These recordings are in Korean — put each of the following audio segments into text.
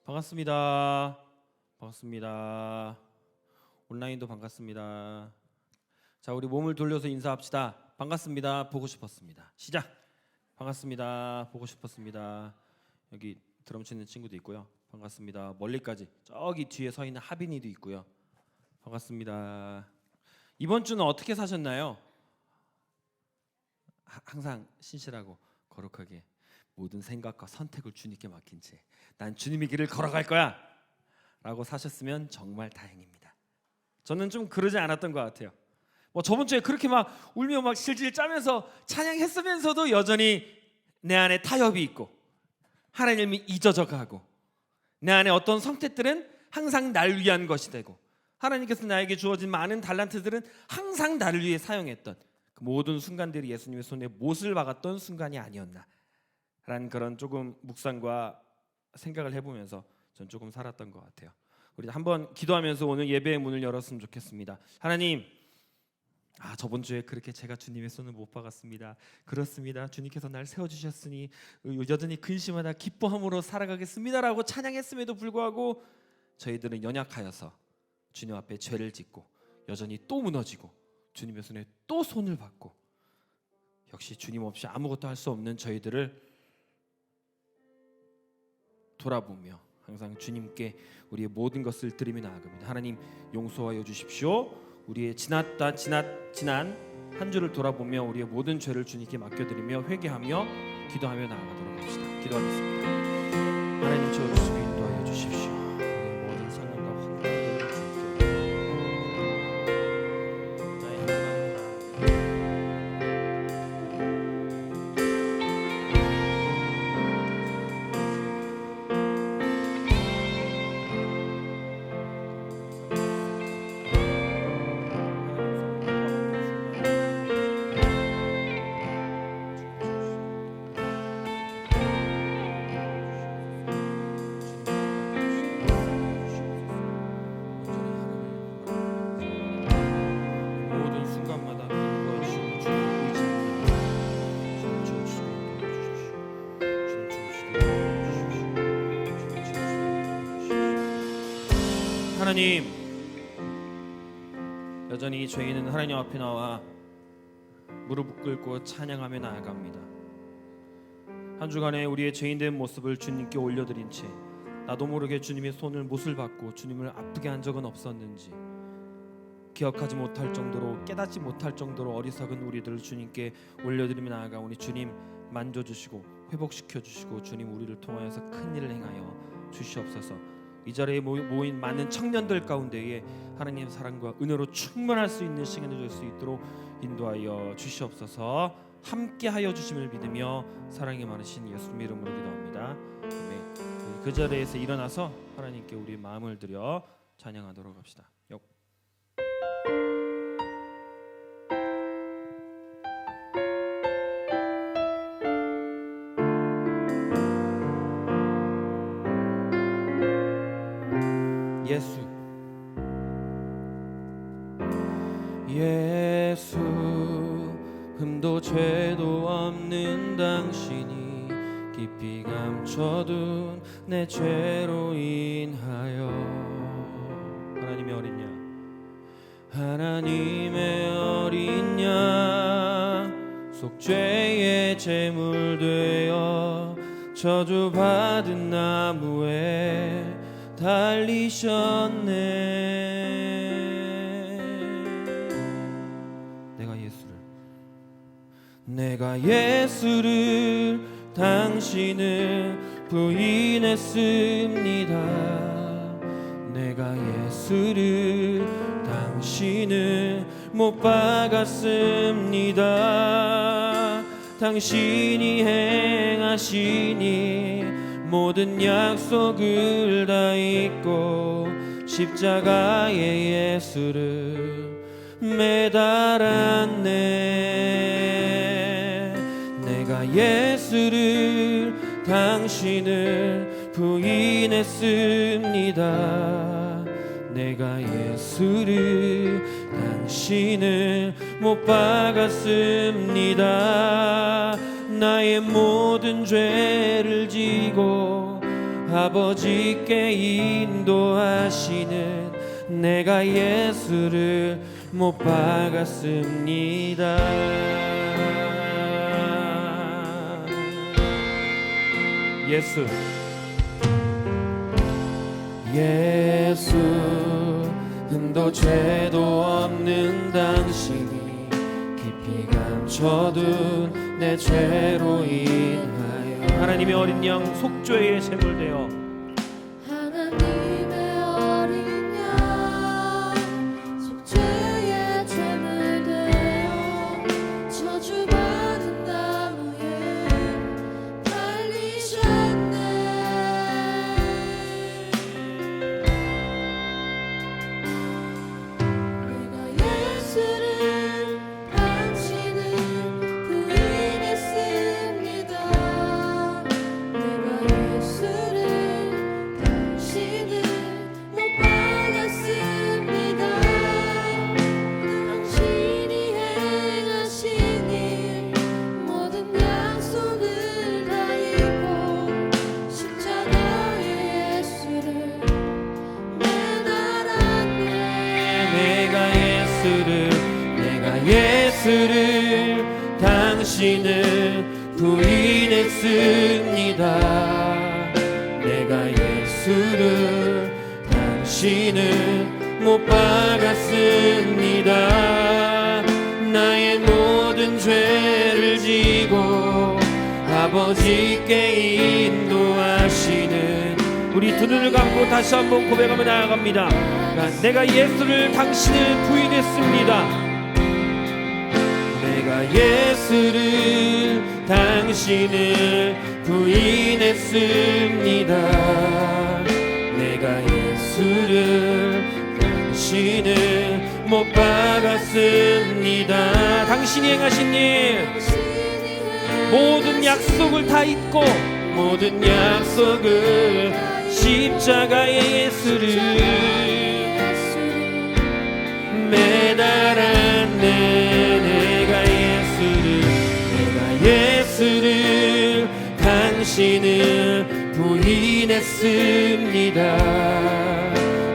반갑습니다. 반갑습니다. 온라인도 반갑습니다. 자, 우리 몸을 돌려서 인사합시다. 반갑습니다. 보고 싶었습니다. 시작. 반갑습니다. 보고 싶었습니다. 여기 드럼 치는 친구도 있고요. 반갑습니다. 멀리까지 저기 뒤에 서 있는 하빈이도 있고요. 반갑습니다. 이번 주는 어떻게 사셨나요? 항상 신실하고 거룩하게 모든 생각과 선택을 주님께 맡긴 채 난 주님의 길을 걸어갈 거야 라고 사셨으면 정말 다행입니다. 저는 좀 그러지 않았던 것 같아요. 저번 주에 그렇게 막 울며 막 질질 짜면서 찬양했으면서도 여전히 내 안에 타협이 있고 하나님이 잊어져 가고 내 안에 어떤 선택들은 항상 날 위한 것이 되고 하나님께서 나에게 주어진 많은 달란트들은 항상 나를 위해 사용했던 그 모든 순간들이 예수님의 손에 못을 박았던 순간이 아니었나 라는 그런 조금 묵상과 생각을 해보면서 전 조금 살았던 것 같아요. 우리 한번 기도하면서 오늘 예배의 문을 열었으면 좋겠습니다. 하나님, 저번 주에 그렇게 제가 주님의 손을 못 박았습니다. 그렇습니다. 주님께서 날 세워주셨으니 여전히 근심하다 기뻐함으로 살아가겠습니다라고 찬양했음에도 불구하고 저희들은 연약하여서 주님 앞에 죄를 짓고 여전히 또 무너지고 주님의 손에 또 손을 받고 역시 주님 없이 아무것도 할 수 없는 저희들을 돌아보며 항상 주님께 우리의 모든 것을 드리며 나아갑니다. 하나님 용서하여 주십시오. 우리의 지난 한 주를 돌아보며 우리의 모든 죄를 주님께 맡겨드리며 회개하며 기도하며 나아가도록 합시다. 기도하겠습니다. 하나님 채워주시고 인도하여 주십시오. 우리의 모든 상황과 환경을 주십시오. 나의 모든 순간마다 인도하시고 주님 하나님, 여전히 죄인은 하나님 앞에 나와 무릎 꿇고 찬양하며 나아갑니다. 한 주간에 우리의 죄인된 모습을 주님께 올려드린 채 나도 모르게 주님의 손을 못을 받고 주님을 아프게 한 적은 없었는지 기억하지 못할 정도로 깨닫지 못할 정도로 어리석은 우리들을 주님께 올려드리며 나아가 우리 주님 만져주시고 회복시켜주시고 주님 우리를 통하여서 큰 일을 행하여 주시옵소서. 이 자리에 모인 많은 청년들 가운데에 하나님의 사랑과 은혜로 충만할 수 있는 시간이 될 수 있도록 인도하여 주시옵소서. 함께하여 주심을 믿으며 사랑이 많으신 예수님 이름으로 기도합니다. 아멘. 그 자리에서 일어나서 하나님께 우리 마음을 드려 찬양하도록 합시다. 예수 흠도 죄도 없는 당신이 깊이 감춰둔 내 죄로 인하여 하나님의 어린 양 속죄의 제물 되어 저주받은 나무에 달리셨네. 내가 예수를 당신을 부인했습니다. 내가 예수를 당신을 못 박았습니다. 당신이 행하시니 모든 약속을 다 잊고 십자가에 예수를 매달았네. 내가 예수를 당신을 부인했습니다. 내가 예수를 당신을 못 박았습니다. 나의 모든 죄를 지고 아버지께 인도하시는 내가 예수를 못 박았습니다. 예수 흠도 죄도 없는 당신이 깊이 감춰둔 내 죄로 인하여 하나님의 어린 양 속죄의 제물되어 하나님의 어린 양 속죄의 제물되어 저주받은 나무에 달리셨네. 예수를 당신은 부인했습니다. 내가 예수를 당신은 못 박았습니다. 나의 모든 죄를 지고 아버지께 인도하시는 우리 두 눈을 감고 다시 한번 고백하며 나아갑니다. 내가 예수를 당신을 부인했습니다. 내가 예수를 당신을 부인했습니다. 내가 예수를 당신을 못 박았습니다. 당신이 행하신 일 모든 약속을 다 잊고 모든 약속을 십자가의 예수를 매달았네. 예수를 당신은 부인했습니다.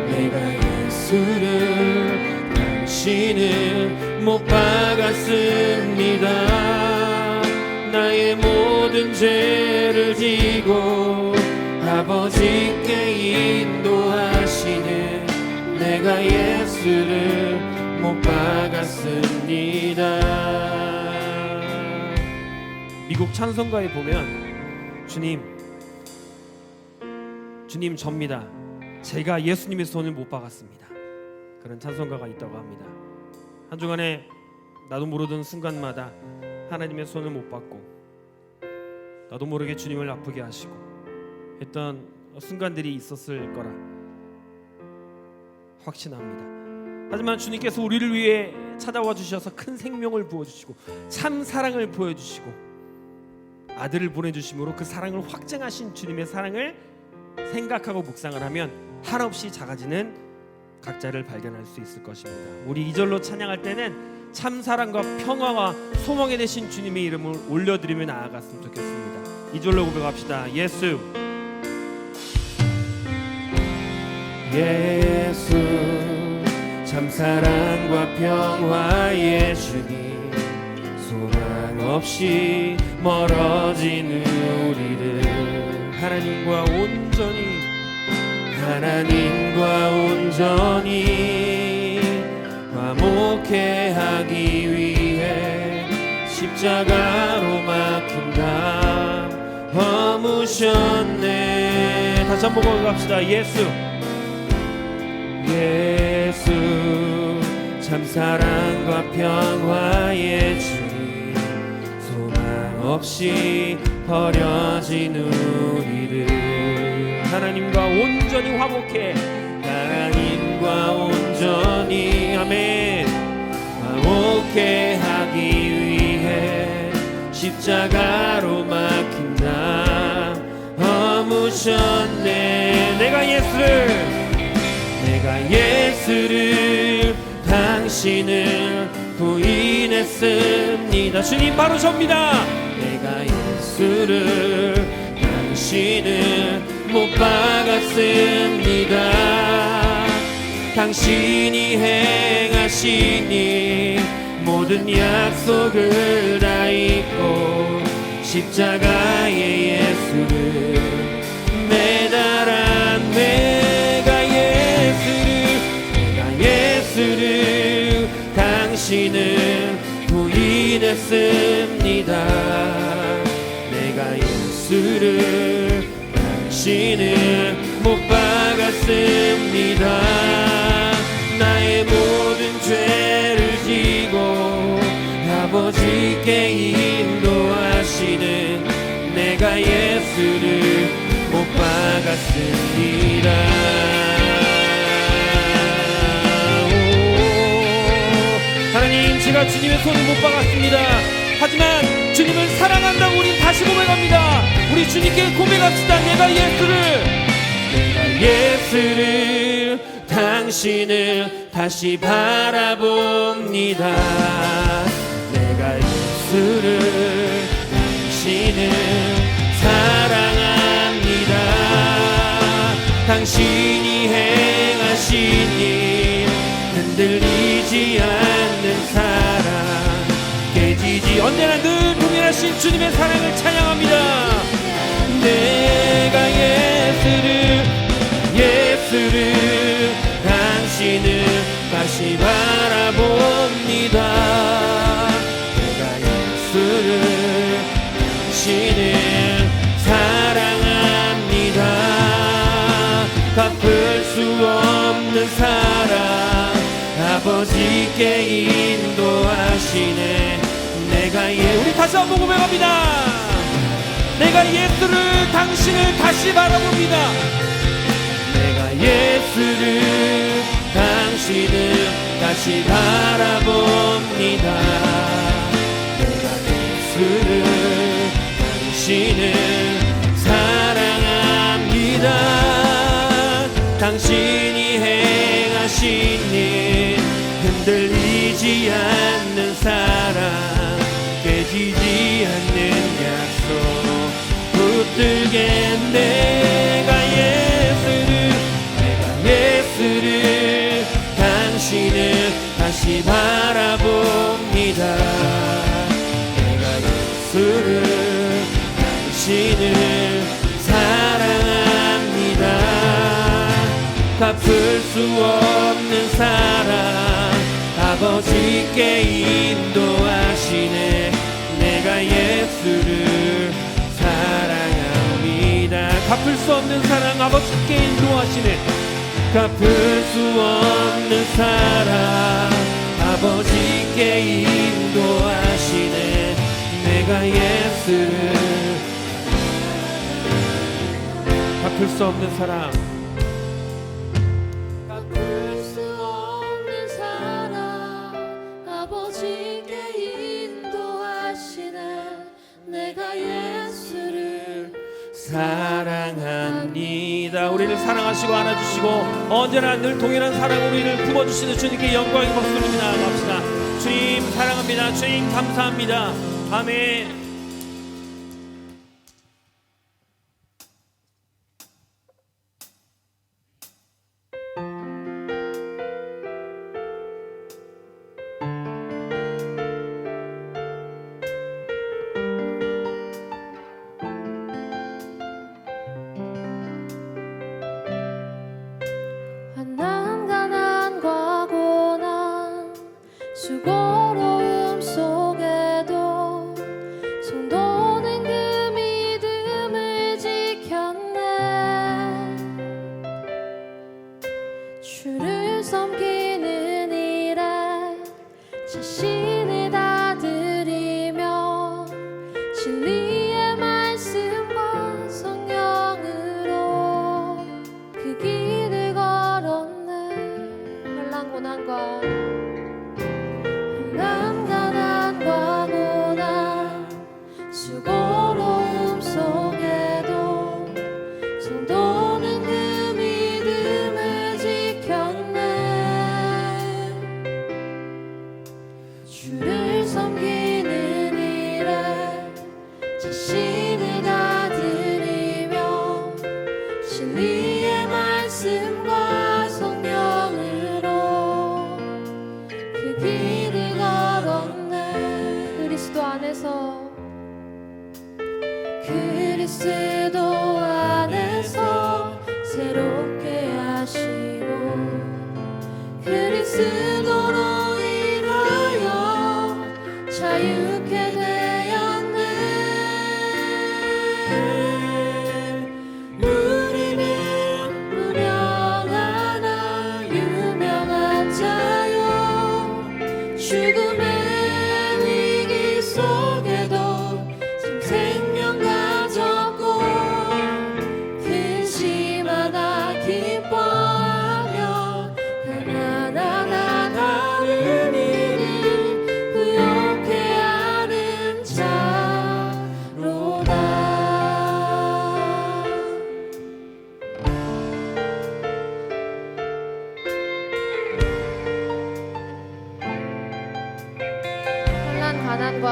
내가 예수를 당신은 못 박았습니다. 나의 모든 죄를 지고 아버지께 인도하시는 내가 예수를 못 박았습니다. 미국 찬송가에 보면 주님 접니다. 제가 예수님의 손을 못 박았습니다. 그런 찬송가가 있다고 합니다. 한 주간에 나도 모르던 순간마다 하나님의 손을 못 받고 나도 모르게 주님을 아프게 하시고 했던 순간들이 있었을 거라 확신합니다. 하지만 주님께서 우리를 위해 찾아와 주셔서 큰 생명을 부어주시고 참 사랑을 보여주시고 아들을 보내주심으로 그 사랑을 확증하신 주님의 사랑을 생각하고 묵상을 하면 한없이 작아지는 각자를 발견할 수 있을 것입니다. 우리 2절로 찬양할 때는 참 사랑과 평화와 소망이 되신 주님의 이름을 올려드리며 나아갔으면 좋겠습니다. 2절로 고백합시다. 예수 참 사랑과 평화의 주님 소망 없이 멀어지는 우리를 하나님과 온전히 화목해 하기 위해 십자가로 막힌 담 허무셨네. 다시 한번 고백합시다. 예수 참 사랑과 평화의 주님 소망 없이 버려진 우리를 하나님과 온전히 화목해 하나님과 온전히 아멘 화목해 하기 위해 십자가로 막힌 담 허무셨네. 내가 예수를 당신을 부인했습니다. 주님 바로 접니다. 내가 예수를 당신을 못 박았습니다. 당신이 행하시니 모든 약속을 다 잊고 십자가의 예수를 매달아 내가 예수를 당신을 부인했습니다. 내가 예수를 당신을 못 박았습니다. 나의 모든 죄를 지고 아버지께 인도하시는 내가 예수를 못 박았습니다. 하나님, 제가 주님의 손을 못 박았습니다. 하지만 주님을 사랑한다고 우린 다시 고백합니다. 우리 주님께 고백합시다. 내가 예수를 당신을 다시 바라봅니다. 내가 예수를 당신을 사랑합니다. 당신이 행하시니 흔들리지 않는 사랑, 깨지지 언제나 늘 동일하신 주님의 사랑을 찬양합니다. 내가 예수를 당신을 다시 바라봅니다. 내가 예수를 당신을 사랑합니다. 갚을 수 없는 사랑, 아버지께 인도하시네. 우리 다시 한번 고백합니다. 내가 예수를 당신을 다시 바라봅니다. 내가 예수를 당신을 다시 바라봅니다. 내가 예수를 당신을 사랑합니다. 당신이 행하신 일 흔들리지 않는 사랑, 깨지지 않는 약속 붙들게 내가 예수를 당신을 다시 바라봅니다. 내가 예수를 당신을 사랑합니다. 갚을 수 없는 사랑, 아버지께 인도하시네. 내가 예수를 사랑합니다. 갚을 수 없는 사랑, 아버지께 인도하시네. 갚을 수 없는 사랑, 아버지께 인도하시네. 내가 예수를 갚을 수 없는 사랑, 사랑합니다. 우리를 사랑하시고 안아주시고 언제나 늘 동일한 사랑 우리를 품어주시는 주님께 영광의 박수를 나아갑시다. 주님 사랑합니다. 주님 감사합니다. 아멘. 수고로움 속에도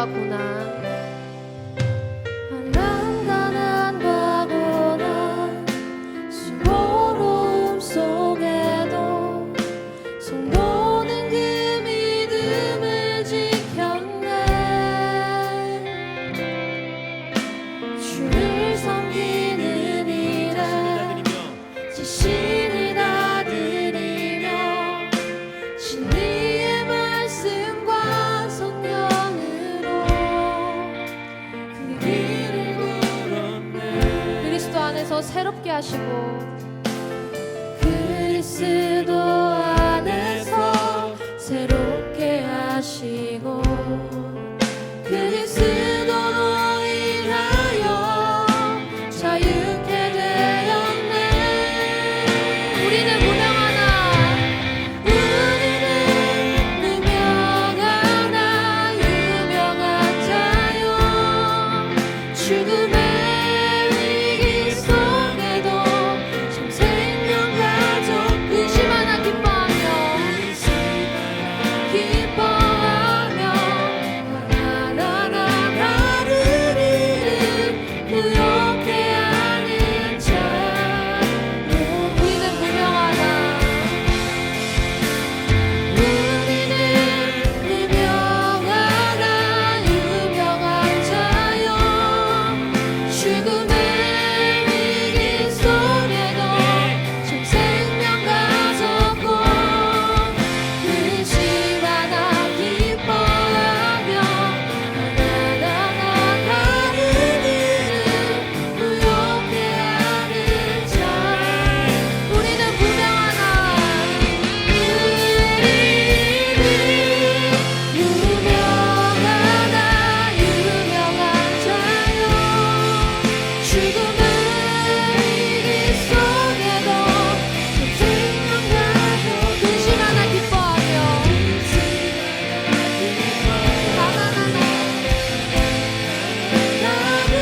고난과 고난 가난과 고난 수고로움 속에도 성도는 그 믿음을 지켰네. 주를 섬기는 일에 자신을 다 드리며 진리의 말씀과 성령으로 그 길을 걸었네. 그리스도 안에서 새롭게 하시고 그리스도 안에서 새롭게 하시고 그리스도로 인하여 자유케 되었네. 우리는 무명하나 유명한 자요 죽음의 위기 속에도 참 생명 가져 의심 하나 기뻐하며 나를 부욕해 하는 자요. 우리는 무명하나 유명한 자요 죽음의 위기 속에도 참 생명 가졌고 의심 하나 기뻐하며 나를 부욕해 하는 자. 우리는 무명하나 유명한 자요 죽음의 위기 속에도 참 생명 가져 의심 하나 기뻐하며 가난한 나를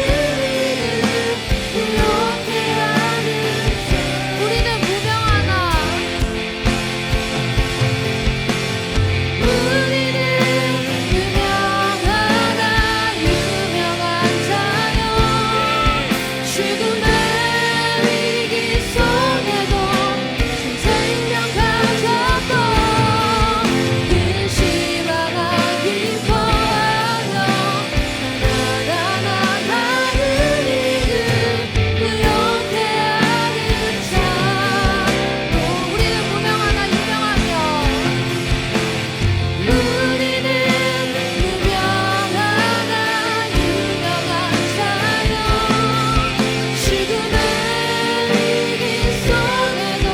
부욕해 하는 자. 우리는 무명하나 유명한 자요 죽음의 위기 속에도 참 생명 가졌고 의심 하나 기뻐하며 나를 부욕해 하는 자. 우리는 무명하나 유명하며 우리는 유명한 자요 죽음의 위기 속에도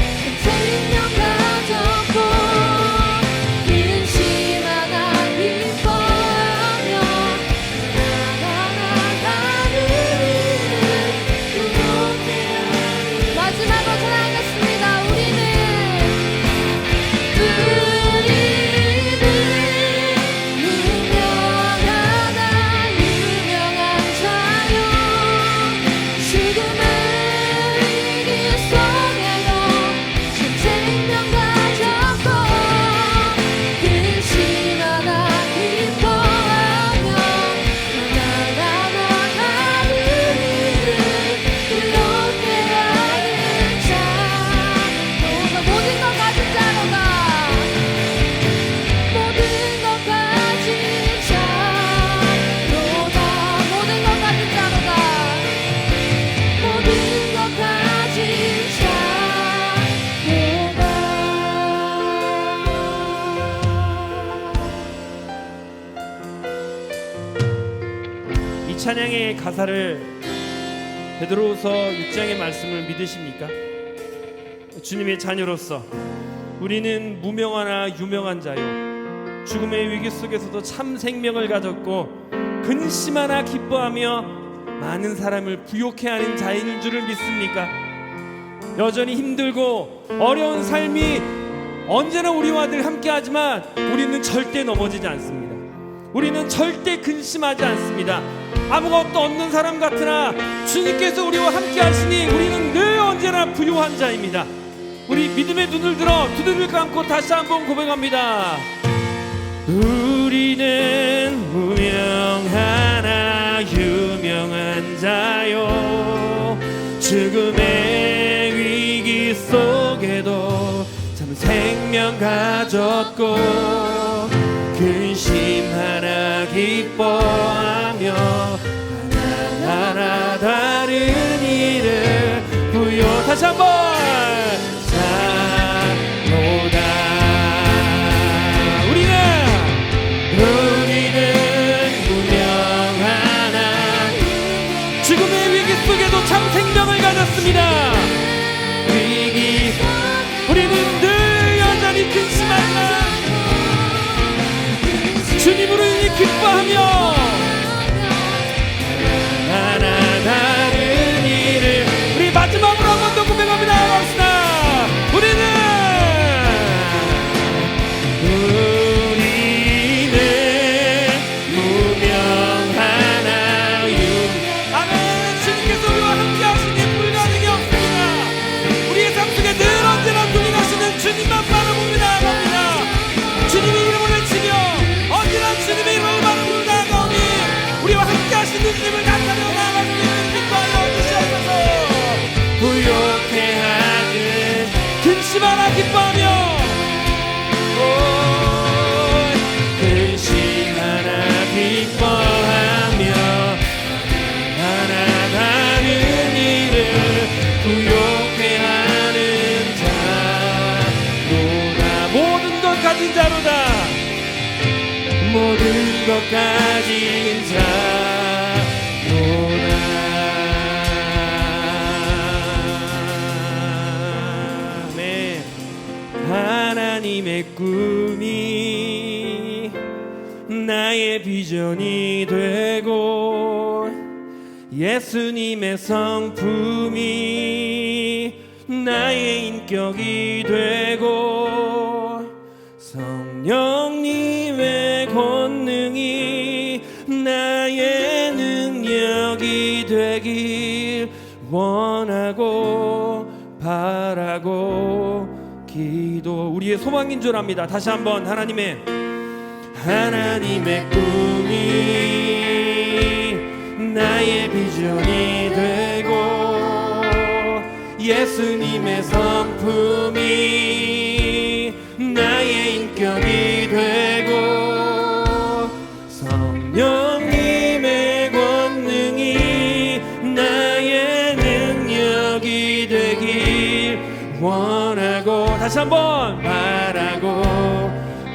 참 생명 가졌고 의심 하나 기뻐하며 나를 부욕해 하는 마지막으로 찬양하겠습니다. 우리는 유명한 자요 죽음의 위기 속에도 참 생명 가졌고 의심 하나 기뻐하며 나를 부욕해 하는 자. 모든 것 가진 자로 가 모든 것 가진 자로다 모든 것 가진 자로다 모든 것 가진 자로다. 이 찬양의 가사를 베드로후서 6장의 말씀을 믿으십니까? 주님의 자녀로서 우리는 무명하나 유명한 자요 죽음의 위기 속에서도 참 생명을 가졌고 근심하나 기뻐하며 많은 사람을 부욕해 하는 자인 줄을 믿습니까? 여전히 힘들고 어려운 삶이 언제나 우리와 늘 함께하지만 우리는 절대 넘어지지 않습니다. 우리는 절대 근심하지 않습니다. 아무것도 없는 사람 같으나 주님께서 우리와 함께 하시니 우리는 늘 언제나 부유한 자입니다. 우리 믿음의 눈을 들어 두 눈을 감고 다시 한번 고백합니다. 우리 우리는 무명하나 유명한 자요 죽음의 위기 속에도 참 생명 가졌고 근심하나 기뻐하며 하나하나 다른 일을 부여 다시 한번 사노다 우리는 무명하나 죽음의 위기 속에도 참 생명을 가졌습니다. 위기 우리는 늘 여전히 근심하지만 주님으로 인해 기뻐하며 하나 다른 일을 우리 마지막으로 한 번 더 고백합니다. 갑시다. 우리는 무명하나 아멘. 주님께서 우리와 함께 하시니 불가능이 없습니다. 우리의 삶 속에 늘 언제나 동행하시는 주님만 바라봅니다. 갑니다. 주님의 이름을 외치며 언제나 주님의 이름을 바라보며 나아가오니 우리와 함께 하시는 주님을 나타내어 나아갈 수 있는 기뻐하여 주시옵소서. 부욕해 하는 근심하나 기뻐하며 근심하나 기뻐하며 하나 다른 일을 부욕해 하는 자로다 모든 것 가진 자로다 모든 것 가진 자로다 네. 하나님의 꿈이 나의 비전이 되고 예수님의 성품이 나의 인격이 되고 성령님의 권능이 나의 능력이 되길 원하고 바라고 기도 우리의 소망인 줄 압니다. 다시 한번 하나님의 꿈이 나의 비전이 되고 예수님의 성품이 나의 인격이 되고 성령님의 권능이 나의 능력이 되길 원하고 다시 한번 바라고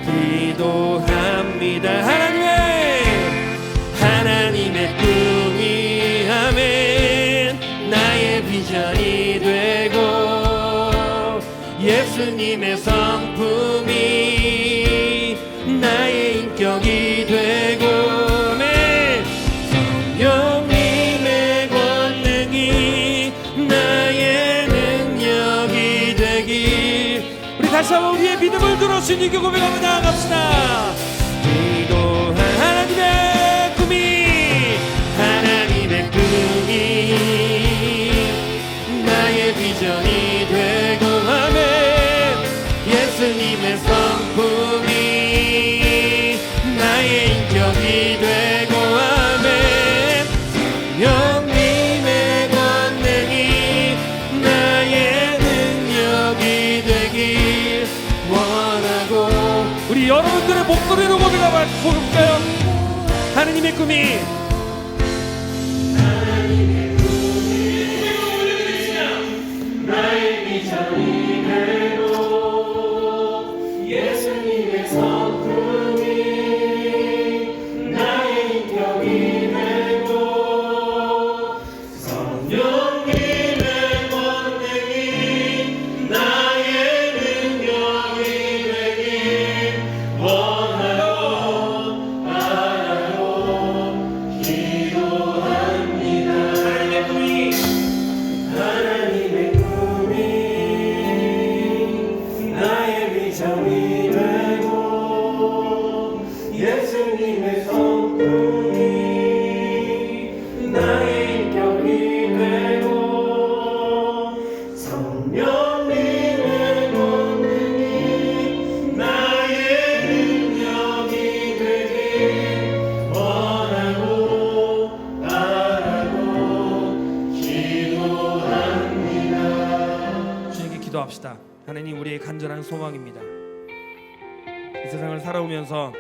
기도합니다. 하나님의 꿈이 아멘 나의 비전이 되고 예수님의 성품이 나의 인격이 되고 아멘 성령님의 권능이 나의 능력이 되길 우리 다시 한번 우리의 믿음을 들어 주님께 고백하며 나아갑시다. 하나님의 꿈이 나의 비전이 되고 아멘 예수님의 성품이 나의 인격이 되고 아멘 성령님의 권능이 나의 능력이 되길 원하고 우리 여러분들의 목소리로 고백해볼까요? 하나님의 꿈이 나의 비전이 되고 예수님의 성품이 나의 인격이 되고 성령님의 권능이 나의 능력이 되길 원하고 바라고 기도합니다. 하나님의 꿈이 기도합시다. 하나님, 우리의 간절한 소망입니다. 이 세상을 살아오면서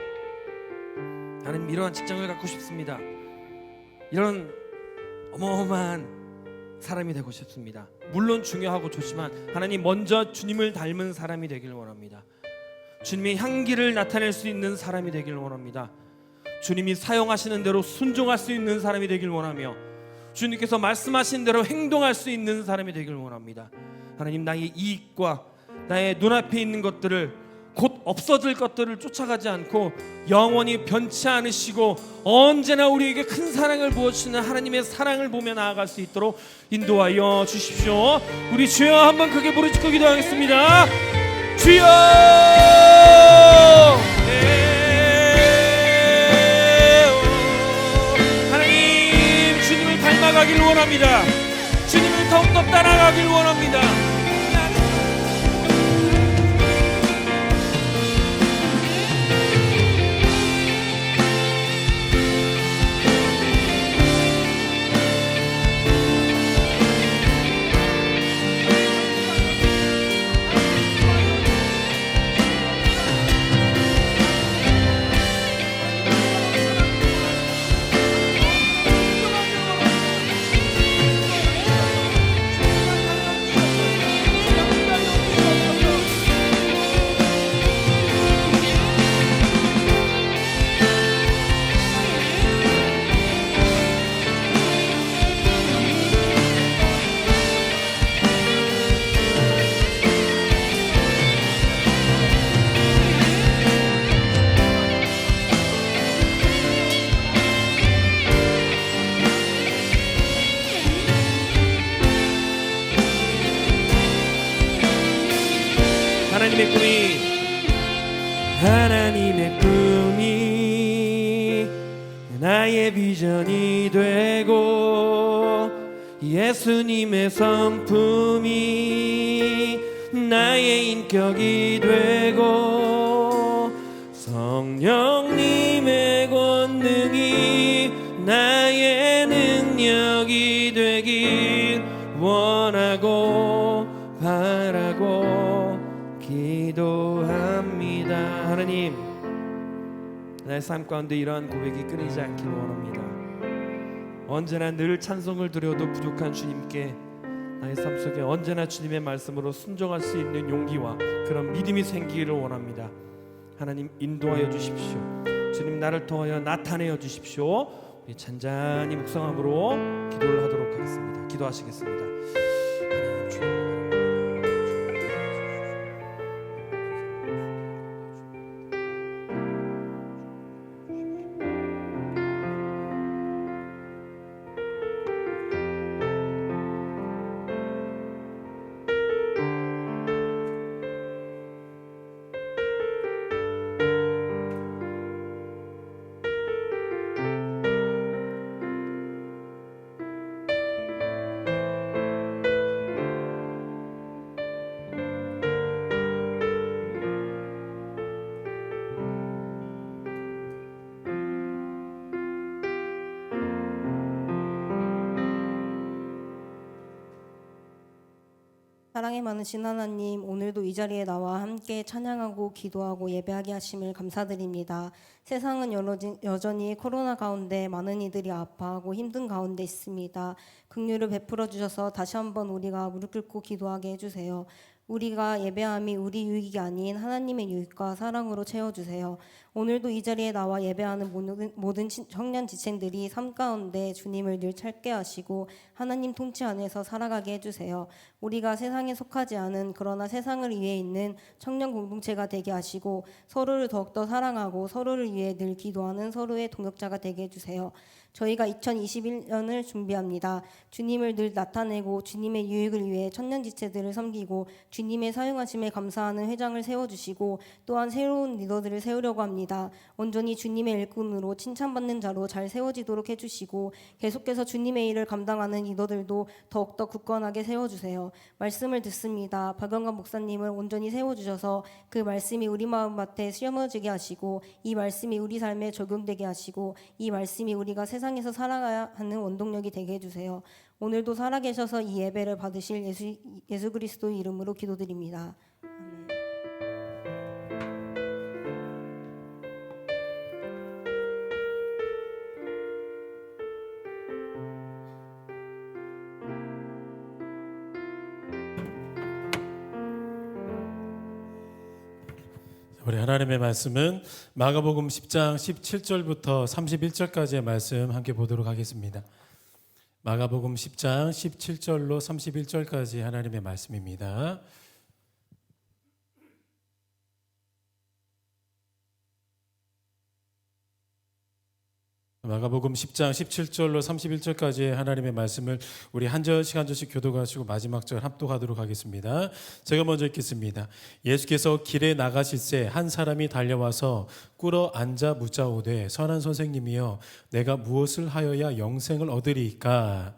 하나님, 이러한 직장을 갖고 싶습니다. 이런 어마어마한 사람이 되고 싶습니다. 물론 중요하고 좋지만 하나님, 먼저 주님을 닮은 사람이 되길 원합니다. 주님의 향기를 나타낼 수 있는 사람이 되길 원합니다. 주님이 사용하시는 대로 순종할 수 있는 사람이 되길 원하며 주님께서 말씀하신 대로 행동할 수 있는 사람이 되길 원합니다. 하나님, 나의 이익과 나의 눈앞에 있는 것들을, 곧 없어질 것들을 쫓아가지 않고 영원히 변치 않으시고 언제나 우리에게 큰 사랑을 부어주시는 하나님의 사랑을 보며 나아갈 수 있도록 인도하여 주십시오. 우리 주여 한번 크게 부르짖고 기도하겠습니다. 주여! 하나님, 주님을 닮아가길 원합니다. 주님을 더욱더 따라가길 원합니다. 하나님의 꿈이 나의 비전이 되고 예수님의 성품이 나의 인격이 되고 성령님의 권능이 나의 능력이 되길 원하고 바라고 기도합니다. 하나님, 나의 삶 가운데 이러한 고백이 끊이지 않길 원합니다. 언제나 늘 찬송을 드려도 부족한 주님께 나의 삶 속에 언제나 주님의 말씀으로 순종할 수 있는 용기와 그런 믿음이 생기기를 원합니다. 하나님, 인도하여 주십시오. 주님, 나를 통하여 나타내어 주십시오. 우리 잔잔히 묵상함으로 기도를 하도록 하겠습니다. 기도하시겠습니다. 하나님, 주님. 사랑이 많으신 하나님, 오늘도 이 자리에 나와 함께 찬양하고 기도하고 예배하게 하심을 감사드립니다. 세상은 여전히 코로나 가운데 많은 이들이 아파하고 힘든 가운데 있습니다. 긍휼을 베풀어 주셔서 다시 한번 우리가 무릎 꿇고 기도하게 해주세요. 우리가 예배함이 우리 유익이 아닌 하나님의 유익과 사랑으로 채워주세요. 오늘도 이 자리에 나와 예배하는 모든 청년 지체들이 삶 가운데 주님을 늘 찾게 하시고 하나님 통치 안에서 살아가게 해주세요. 우리가 세상에 속하지 않은 그러나 세상을 위해 있는 청년 공동체가 되게 하시고 서로를 더욱더 사랑하고 서로를 위해 늘 기도하는 서로의 동역자가 되게 해주세요. 저희가 2021년을 준비합니다. 주님을 늘 나타내고 주님의 유익을 위해 청년 지체들을 섬기고 주님의 사용하심에 감사하는 회장을 세워주시고 또한 새로운 리더들을 세우려고 합니다. 온전히 주님의 일꾼으로 칭찬받는 자로 잘 세워지도록 해주시고 계속해서 주님의 일을 감당하는 리더들도 더욱더 굳건하게 세워주세요. 말씀을 듣습니다. 박영관 목사님을 온전히 세워주셔서 그 말씀이 우리 마음밭에 심어지게 하시고 이 말씀이 우리 삶에 적용되게 하시고 이 말씀이 우리가 세상에 세상에서 살아가야 하는 원동력이 되게 해주세요. 오늘도 살아계셔서 이 예배를 받으실 예수 그리스도 이름으로 기도드립니다. 아멘. 우리 하나님의 말씀은 마가복음 10장 17절부터 31절까지의 말씀 함께 보도록 하겠습니다. 마가복음 10장 17절로 31절까지 하나님의 말씀입니다. 마가복음 10장 17절로 31절까지의 하나님의 말씀을 우리 한 절씩 한 절씩 교독하시고 마지막 절 합독하도록 하겠습니다. 제가 먼저 읽겠습니다. 예수께서 길에 나가실새 한 사람이 달려와서 꿇어 앉아 묻자오되 선한 선생님이여 내가 무엇을 하여야 영생을 얻으리이까?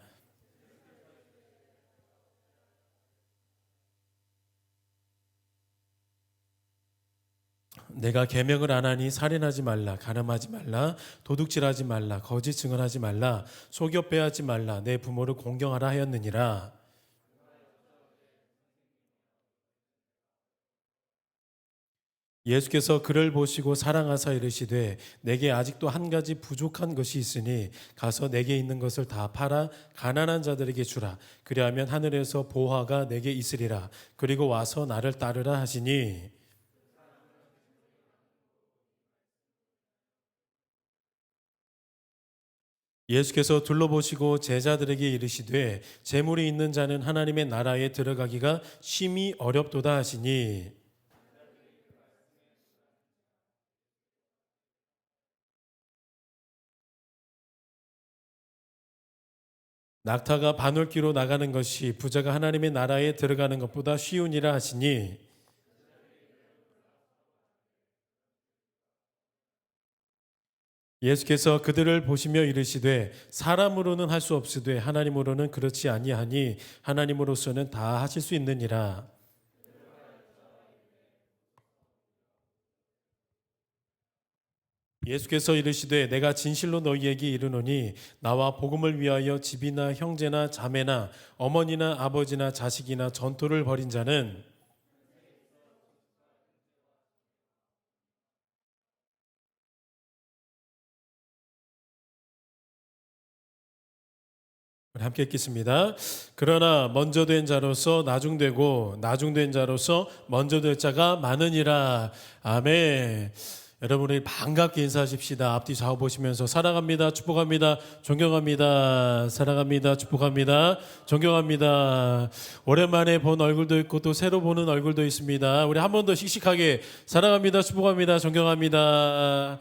내가 계명을 안 하니 살인하지 말라, 간음하지 말라, 도둑질하지 말라, 거짓 증언하지 말라, 속여 빼앗지 말라, 내 부모를 공경하라 하였느니라. 예수께서 그를 보시고 사랑하사 이르시되 내게 아직도 한 가지 부족한 것이 있으니 가서 내게 있는 것을 다 팔아 가난한 자들에게 주라. 그리하면 하늘에서 보화가 내게 있으리라. 그리고 와서 나를 따르라 하시니 예수께서 둘러보시고 제자들에게 이르시되 재물이 있는 자는 하나님의 나라에 들어가기가 심히 어렵도다 하시니 낙타가 바늘귀로 나가는 것이 부자가 하나님의 나라에 들어가는 것보다 쉬우니라 하시니 예수께서 그들을 보시며 이르시되 사람으로는 할 수 없으되 하나님으로는 그렇지 아니하니 하나님으로서는 다 하실 수 있느니라. 예수께서 이르시되 내가 진실로 너희에게 이르노니 나와 복음을 위하여 집이나 형제나 자매나 어머니나 아버지나 자식이나 전토를 벌인 자는 함께 읽겠습니다. 그러나 먼저 된 자로서 나중되고 나중된 자로서 먼저 될 자가 많으니라. 아멘. 여러분 우리 반갑게 인사하십시다. 앞뒤 좌우 보시면서 사랑합니다. 축복합니다. 존경합니다. 사랑합니다. 축복합니다. 존경합니다. 오랜만에 본 얼굴도 있고 또 새로 보는 얼굴도 있습니다. 우리 한 번 더 씩씩하게 사랑합니다. 축복합니다. 존경합니다.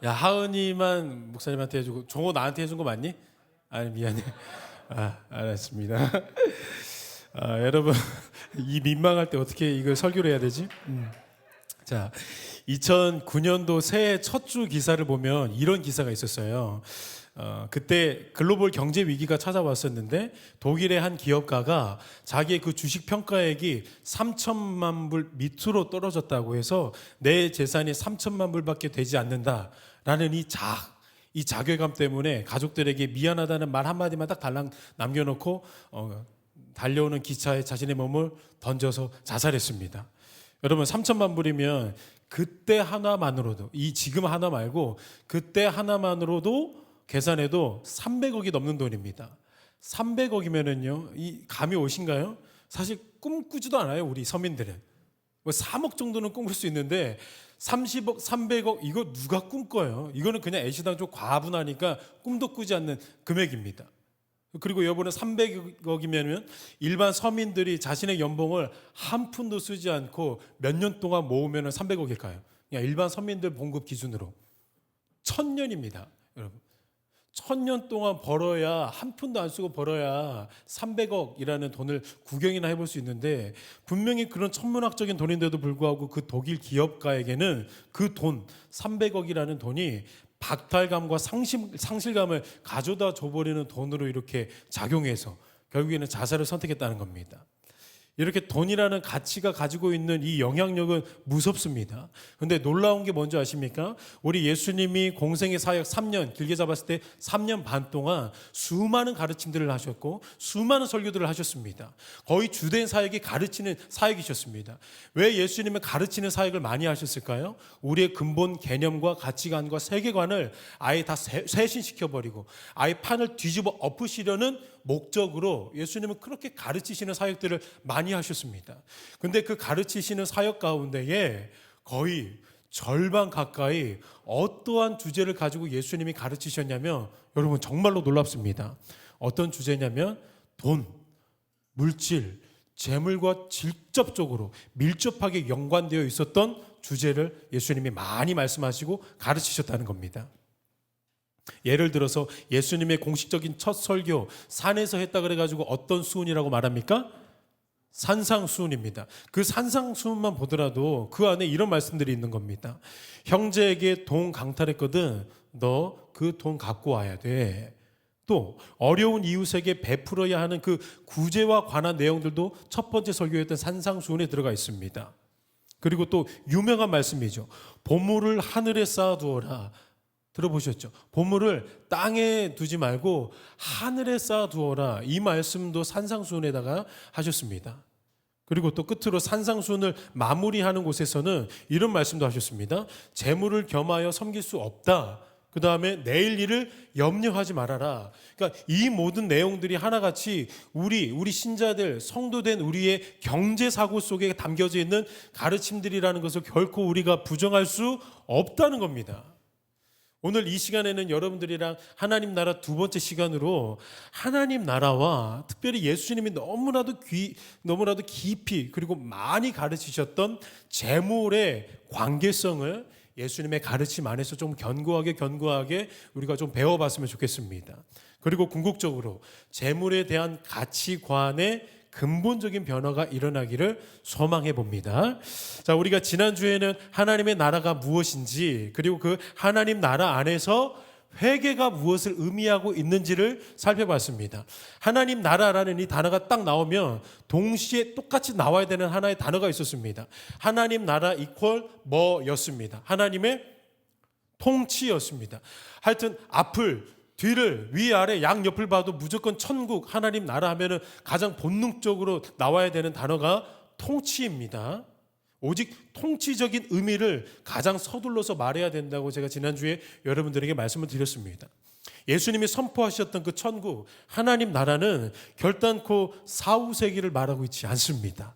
야, 하은이만 목사님한테 해주고 종호 나한테 해준 거 맞니? 아니 미안해. 알았습니다. 여러분 이 민망할 때 어떻게 이걸 설교를 해야 되지? 자, 2009년도 새해 첫 주 기사를 보면 이런 기사가 있었어요. 그때 글로벌 경제 위기가 찾아왔었는데 독일의 한 기업가가 자기의 그 주식 평가액이 3천만 불 밑으로 떨어졌다고 해서 내 재산이 3천만 불밖에 되지 않는다라는 이 자괴감 때문에 가족들에게 미안하다는 말 한마디만 딱 달랑 남겨놓고 달려오는 기차에 자신의 몸을 던져서 자살했습니다. 여러분 3천만 불이면 그때 하나만으로도 이 지금 하나 말고 그때 하나만으로도 계산해도 300억이 넘는 돈입니다. 300억이면은요, 이 감이 오신가요? 사실 꿈꾸지도 않아요, 우리 서민들은. 뭐 3억 정도는 꿈꿀 수 있는데 30억, 300억 이거 누가 꿈꿔요? 이거는 그냥 애시당 좀 과분하니까 꿈도 꾸지 않는 금액입니다. 그리고 여러분은 300억이면 일반 서민들이 자신의 연봉을 한 푼도 쓰지 않고 몇 년 동안 모으면 300억일까요? 그냥 일반 서민들 봉급 기준으로 1000년입니다. 여러분 1000년 동안 벌어야 한 푼도 안 쓰고 벌어야 300억이라는 돈을 구경이나 해볼 수 있는데 분명히 그런 천문학적인 돈인데도 불구하고 그 독일 기업가에게는 그 돈 300억이라는 돈이 박탈감과 상실감을 가져다 줘버리는 돈으로 이렇게 작용해서 결국에는 자살을 선택했다는 겁니다. 이렇게 돈이라는 가치가 가지고 있는 이 영향력은 무섭습니다. 근데 놀라운 게 뭔지 아십니까? 우리 예수님이 공생의 사역 3년, 길게 잡았을 때 3년 반 동안 수많은 가르침들을 하셨고 수많은 설교들을 하셨습니다. 거의 주된 사역이 가르치는 사역이셨습니다. 왜 예수님은 가르치는 사역을 많이 하셨을까요? 우리의 근본 개념과 가치관과 세계관을 아예 다 쇄신시켜버리고 아예 판을 뒤집어 엎으시려는 목적으로 예수님은 그렇게 가르치시는 사역들을 많이 하셨습니다. 근데 그 가르치시는 사역 가운데에 거의 절반 가까이 어떠한 주제를 가지고 예수님이 가르치셨냐면 여러분 정말로 놀랍습니다. 어떤 주제냐면 돈, 물질, 재물과 직접적으로 밀접하게 연관되어 있었던 주제를 예수님이 많이 말씀하시고 가르치셨다는 겁니다. 예를 들어서 예수님의 공식적인 첫 설교 산에서 했다 그래가지고 어떤 수훈이라고 말합니까? 산상수훈입니다. 그 산상수훈만 보더라도 그 안에 이런 말씀들이 있는 겁니다. 형제에게 돈 강탈했거든 너 그 돈 갖고 와야 돼. 또 어려운 이웃에게 베풀어야 하는 그 구제와 관한 내용들도 첫 번째 설교였던 산상수훈에 들어가 있습니다. 그리고 또 유명한 말씀이죠. 보물을 하늘에 쌓아두어라. 들어보셨죠? 보물을 땅에 두지 말고 하늘에 쌓아두어라. 이 말씀도 산상수훈에다가 하셨습니다. 그리고 또 끝으로 산상수훈을 마무리하는 곳에서는 이런 말씀도 하셨습니다. 재물을 겸하여 섬길 수 없다. 그 다음에 내일 일을 염려하지 말아라. 그러니까 이 모든 내용들이 하나같이 우리 신자들, 성도된 우리의 경제사고 속에 담겨져 있는 가르침들이라는 것을 결코 우리가 부정할 수 없다는 겁니다. 오늘 이 시간에는 여러분들이랑 하나님 나라 두 번째 시간으로 하나님 나라와 특별히 예수님이 너무나도 깊이 그리고 많이 가르치셨던 재물의 관계성을 예수님의 가르침 안에서 좀 견고하게 우리가 좀 배워봤으면 좋겠습니다. 그리고 궁극적으로 재물에 대한 가치관의 근본적인 변화가 일어나기를 소망해 봅니다. 자, 우리가 지난주에는 하나님의 나라가 무엇인지 그리고 그 하나님 나라 안에서 회개가 무엇을 의미하고 있는지를 살펴봤습니다. 하나님 나라라는 이 단어가 딱 나오면 동시에 똑같이 나와야 되는 하나의 단어가 있었습니다. 하나님 나라 이퀄 뭐였습니다. 하나님의 통치였습니다. 하여튼 앞을 뒤를 위아래 양옆을 봐도 무조건 천국 하나님 나라 하면은 가장 본능적으로 나와야 되는 단어가 통치입니다. 오직 통치적인 의미를 가장 서둘러서 말해야 된다고 제가 지난주에 여러분들에게 말씀을 드렸습니다. 예수님이 선포하셨던 그 천국 하나님 나라는 결단코 사후세계를 말하고 있지 않습니다.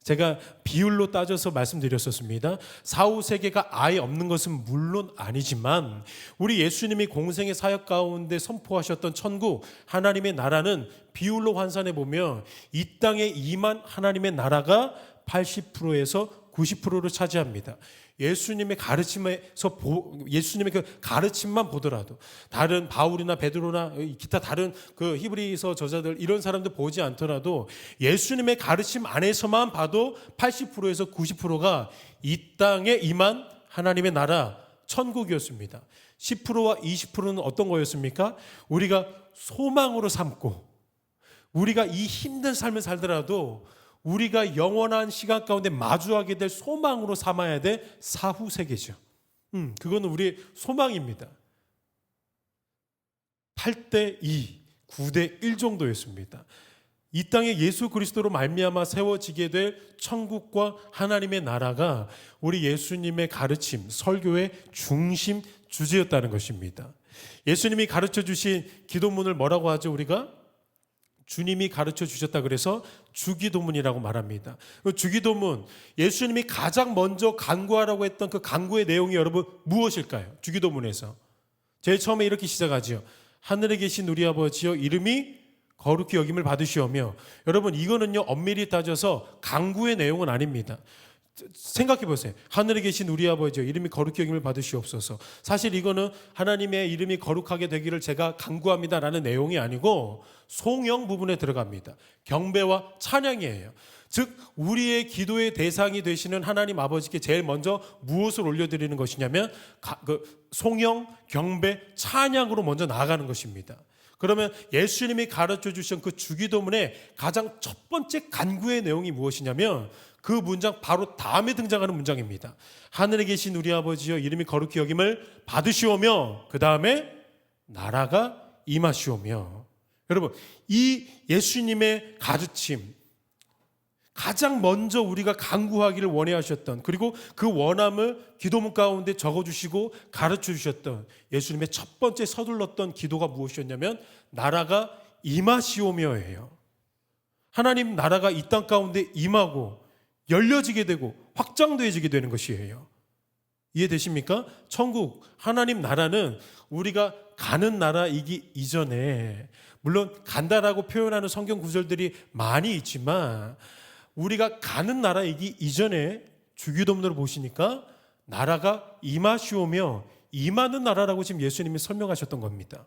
제가 비율로 따져서 말씀드렸었습니다. 사후세계가 아예 없는 것은 물론 아니지만 우리 예수님이 공생의 사역 가운데 선포하셨던 천국 하나님의 나라는 비율로 환산해 보면 이 땅에 임한 하나님의 나라가 80%에서 90%를 차지합니다. 예수님의 가르침에서 예수님의 그 가르침만 보더라도 다른 바울이나 베드로나 기타 다른 그 히브리서 저자들 이런 사람들 보지 않더라도 예수님의 가르침 안에서만 봐도 80%에서 90%가 이 땅에 임한 하나님의 나라 천국이었습니다. 10%와 20%는 어떤 거였습니까? 우리가 소망으로 삼고 우리가 이 힘든 삶을 살더라도 우리가 영원한 시간 가운데 마주하게 될 소망으로 삼아야 될 사후 세계죠. 그거는 우리의 소망입니다. 8대2, 9대1 정도였습니다. 이 땅에 예수 그리스도로 말미암아 세워지게 될 천국과 하나님의 나라가 우리 예수님의 가르침, 설교의 중심 주제였다는 것입니다. 예수님이 가르쳐 주신 기도문을 뭐라고 하죠? 우리가 주님이 가르쳐 주셨다 그래서 주기도문이라고 말합니다. 주기도문, 예수님이 가장 먼저 간구하라고 했던 그 간구의 내용이 여러분 무엇일까요? 주기도문에서 제일 처음에 이렇게 시작하지요. 하늘에 계신 우리 아버지여 이름이 거룩히 여김을 받으시오며. 여러분 이거는요 엄밀히 따져서 간구의 내용은 아닙니다. 생각해 보세요. 하늘에 계신 우리 아버지여 이름이 거룩히 여김을 받으시옵소서. 사실 이거는 하나님의 이름이 거룩하게 되기를 제가 간구합니다라는 내용이 아니고 송영 부분에 들어갑니다. 경배와 찬양이에요. 즉 우리의 기도의 대상이 되시는 하나님 아버지께 제일 먼저 무엇을 올려드리는 것이냐면 송영, 경배, 찬양으로 먼저 나아가는 것입니다. 그러면 예수님이 가르쳐 주신 그 주기도문의 가장 첫 번째 간구의 내용이 무엇이냐면 그 문장 바로 다음에 등장하는 문장입니다. 하늘에 계신 우리 아버지여 이름이 거룩히 여김을 받으시오며 그 다음에 나라가 임하시오며. 여러분, 이 예수님의 가르침, 가장 먼저 우리가 간구하기를 원해하셨던, 그리고 그 원함을 기도문 가운데 적어주시고 가르쳐 주셨던 예수님의 첫 번째 서둘렀던 기도가 무엇이었냐면 나라가 임하시오며예요. 하나님 나라가 이 땅 가운데 임하고 열려지게 되고 확장되어지게 되는 것이에요. 이해되십니까? 천국, 하나님 나라는 우리가 가는 나라이기 이전에, 물론 간다라고 표현하는 성경 구절들이 많이 있지만 우리가 가는 나라이기 이전에 주기도문으로 보시니까 나라가 임하시오며 임하는 나라라고 지금 예수님이 설명하셨던 겁니다.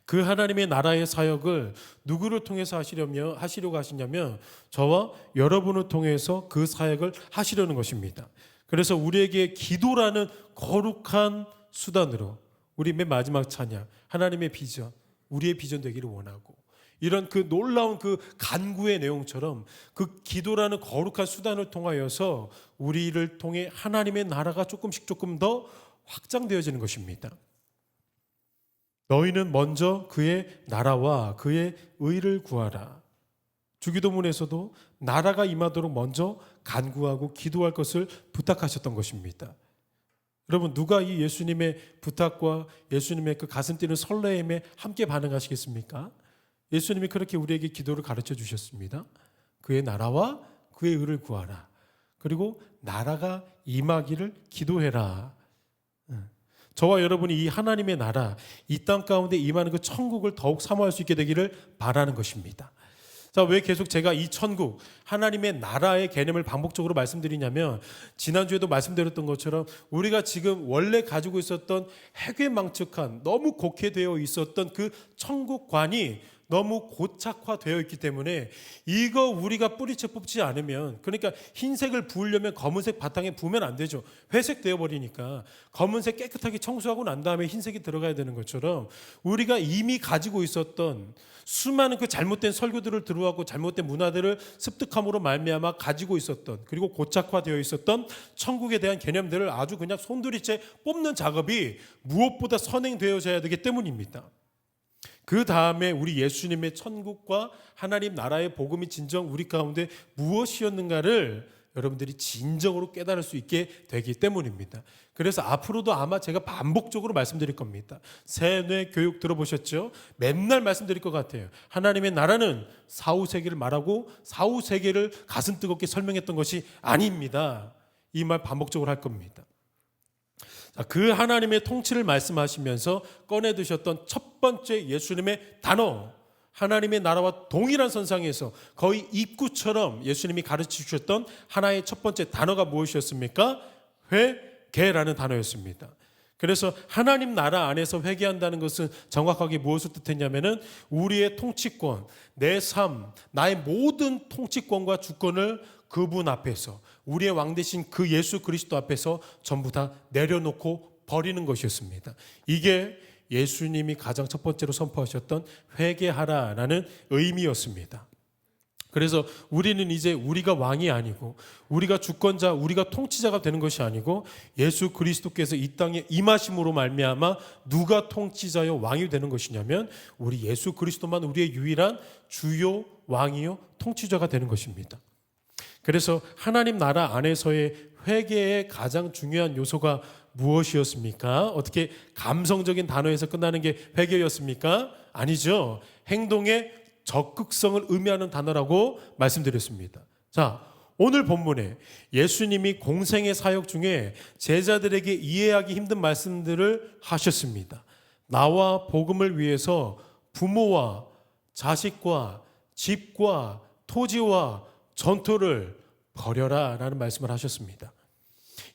그 하나님의 나라의 사역을 누구를 통해서 하시려고 하시냐면 저와 여러분을 통해서 그 사역을 하시려는 것입니다. 그래서 우리에게 기도라는 거룩한 수단으로 우리 맨 마지막 찬양, 하나님의 비전, 우리의 비전 되기를 원하고, 이런 그 놀라운 그 간구의 내용처럼 그 기도라는 거룩한 수단을 통하여서 우리를 통해 하나님의 나라가 조금 더 확장되어지는 것입니다. 너희는 먼저 그의 나라와 그의 의를 구하라. 주기도문에서도 나라가 임하도록 먼저 간구하고 기도할 것을 부탁하셨던 것입니다. 여러분, 누가 이 예수님의 부탁과 예수님의 그 가슴 뛰는 설레임에 함께 반응하시겠습니까? 예수님이 그렇게 우리에게 기도를 가르쳐 주셨습니다. 그의 나라와 그의 의를 구하라. 그리고 나라가 임하기를 기도해라. 저와 여러분이 이 하나님의 나라, 이 땅 가운데 임하는 그 천국을 더욱 사모할 수 있게 되기를 바라는 것입니다. 자, 왜 계속 제가 이 천국, 하나님의 나라의 개념을 반복적으로 말씀드리냐면 지난주에도 말씀드렸던 것처럼 우리가 지금 원래 가지고 있었던 해괴망측한, 너무 곡해되어 있었던 그 천국관이 너무 고착화되어 있기 때문에 이거 우리가 뿌리채 뽑지 않으면, 그러니까 흰색을 부으려면 검은색 바탕에 부으면 안 되죠. 회색 되어버리니까 검은색 깨끗하게 청소하고 난 다음에 흰색이 들어가야 되는 것처럼 우리가 이미 가지고 있었던 수많은 그 잘못된 설교들을 들어하고 잘못된 문화들을 습득함으로 말미암아 가지고 있었던, 그리고 고착화되어 있었던 천국에 대한 개념들을 아주 그냥 손들이채 뽑는 작업이 무엇보다 선행되어져야 되기 때문입니다. 그 다음에 우리 예수님의 천국과 하나님 나라의 복음이 진정 우리 가운데 무엇이었는가를 여러분들이 진정으로 깨달을 수 있게 되기 때문입니다. 그래서 앞으로도 아마 제가 반복적으로 말씀드릴 겁니다. 세뇌 교육 들어보셨죠? 맨날 말씀드릴 것 같아요. 하나님의 나라는 사후세계를 말하고 사후세계를 가슴 뜨겁게 설명했던 것이 아닙니다. 이 말 반복적으로 할 겁니다. 그 하나님의 통치를 말씀하시면서 꺼내드셨던 첫 번째 예수님의 단어, 하나님의 나라와 동일한 선상에서 거의 입구처럼 예수님이 가르쳐 주셨던 하나의 첫 번째 단어가 무엇이었습니까? 회개라는 단어였습니다. 그래서 하나님 나라 안에서 회개한다는 것은 정확하게 무엇을 뜻했냐면은 우리의 통치권, 내 삶, 나의 모든 통치권과 주권을 그분 앞에서, 우리의 왕 되신 그 예수 그리스도 앞에서 전부 다 내려놓고 버리는 것이었습니다. 이게 예수님이 가장 첫 번째로 선포하셨던 회개하라라는 의미였습니다. 그래서 우리는 이제 우리가 왕이 아니고 우리가 주권자, 우리가 통치자가 되는 것이 아니고 예수 그리스도께서 이 땅에 임하심으로 말미암아 누가 통치자요 왕이 되는 것이냐면 우리 예수 그리스도만 우리의 유일한 주요 왕이요 통치자가 되는 것입니다. 그래서 하나님 나라 안에서의 회개의 가장 중요한 요소가 무엇이었습니까? 어떻게 감성적인 단어에서 끝나는 게 회개였습니까? 아니죠. 행동의 적극성을 의미하는 단어라고 말씀드렸습니다. 자, 오늘 본문에 예수님이 공생의 사역 중에 제자들에게 이해하기 힘든 말씀들을 하셨습니다. 나와 복음을 위해서 부모와 자식과 집과 토지와 전토를 버려라 라는 말씀을 하셨습니다.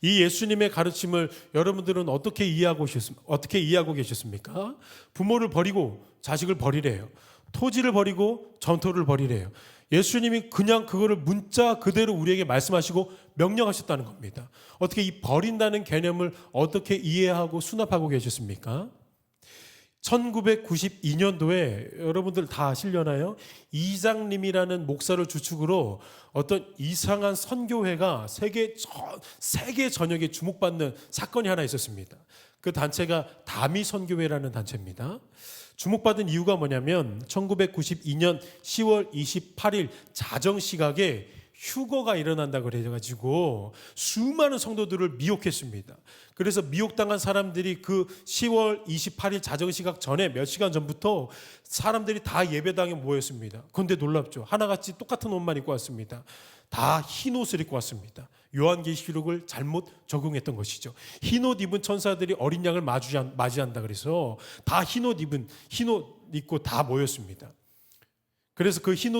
이 예수님의 가르침을 여러분들은 어떻게 이해하고 계셨습니까? 부모를 버리고 자식을 버리래요. 토지를 버리고 전토를 버리래요. 예수님이 그냥 그거를 문자 그대로 우리에게 말씀하시고 명령하셨다는 겁니다. 어떻게 이 버린다는 개념을 어떻게 이해하고 수납하고 계셨습니까? 1992년도에 여러분들 다 아시려나요? 이장님이라는 목사를 주축으로 어떤 이상한 선교회가 세계 전역에 주목받는 사건이 하나 있었습니다. 그 단체가 다미 선교회라는 단체입니다. 주목받은 이유가 뭐냐면 1992년 10월 28일 자정시각에 휴거가 일어난다 그래가지고 수많은 성도들을 미혹했습니다. 그래서 미혹당한 사람들이 그 10월 28일 자정시각 전에 몇 시간 전부터 사람들이 다 예배당에 모였습니다. 그런데 놀랍죠. 하나같이 똑같은 옷만 입고 왔습니다. 다 흰 옷을 입고 왔습니다. 요한계시록을 잘못 적용했던 것이죠. 흰 옷 입은 천사들이 어린 양을 맞이한다 그래서 다 흰 옷 입고 다 모였습니다. 그래서 그 흰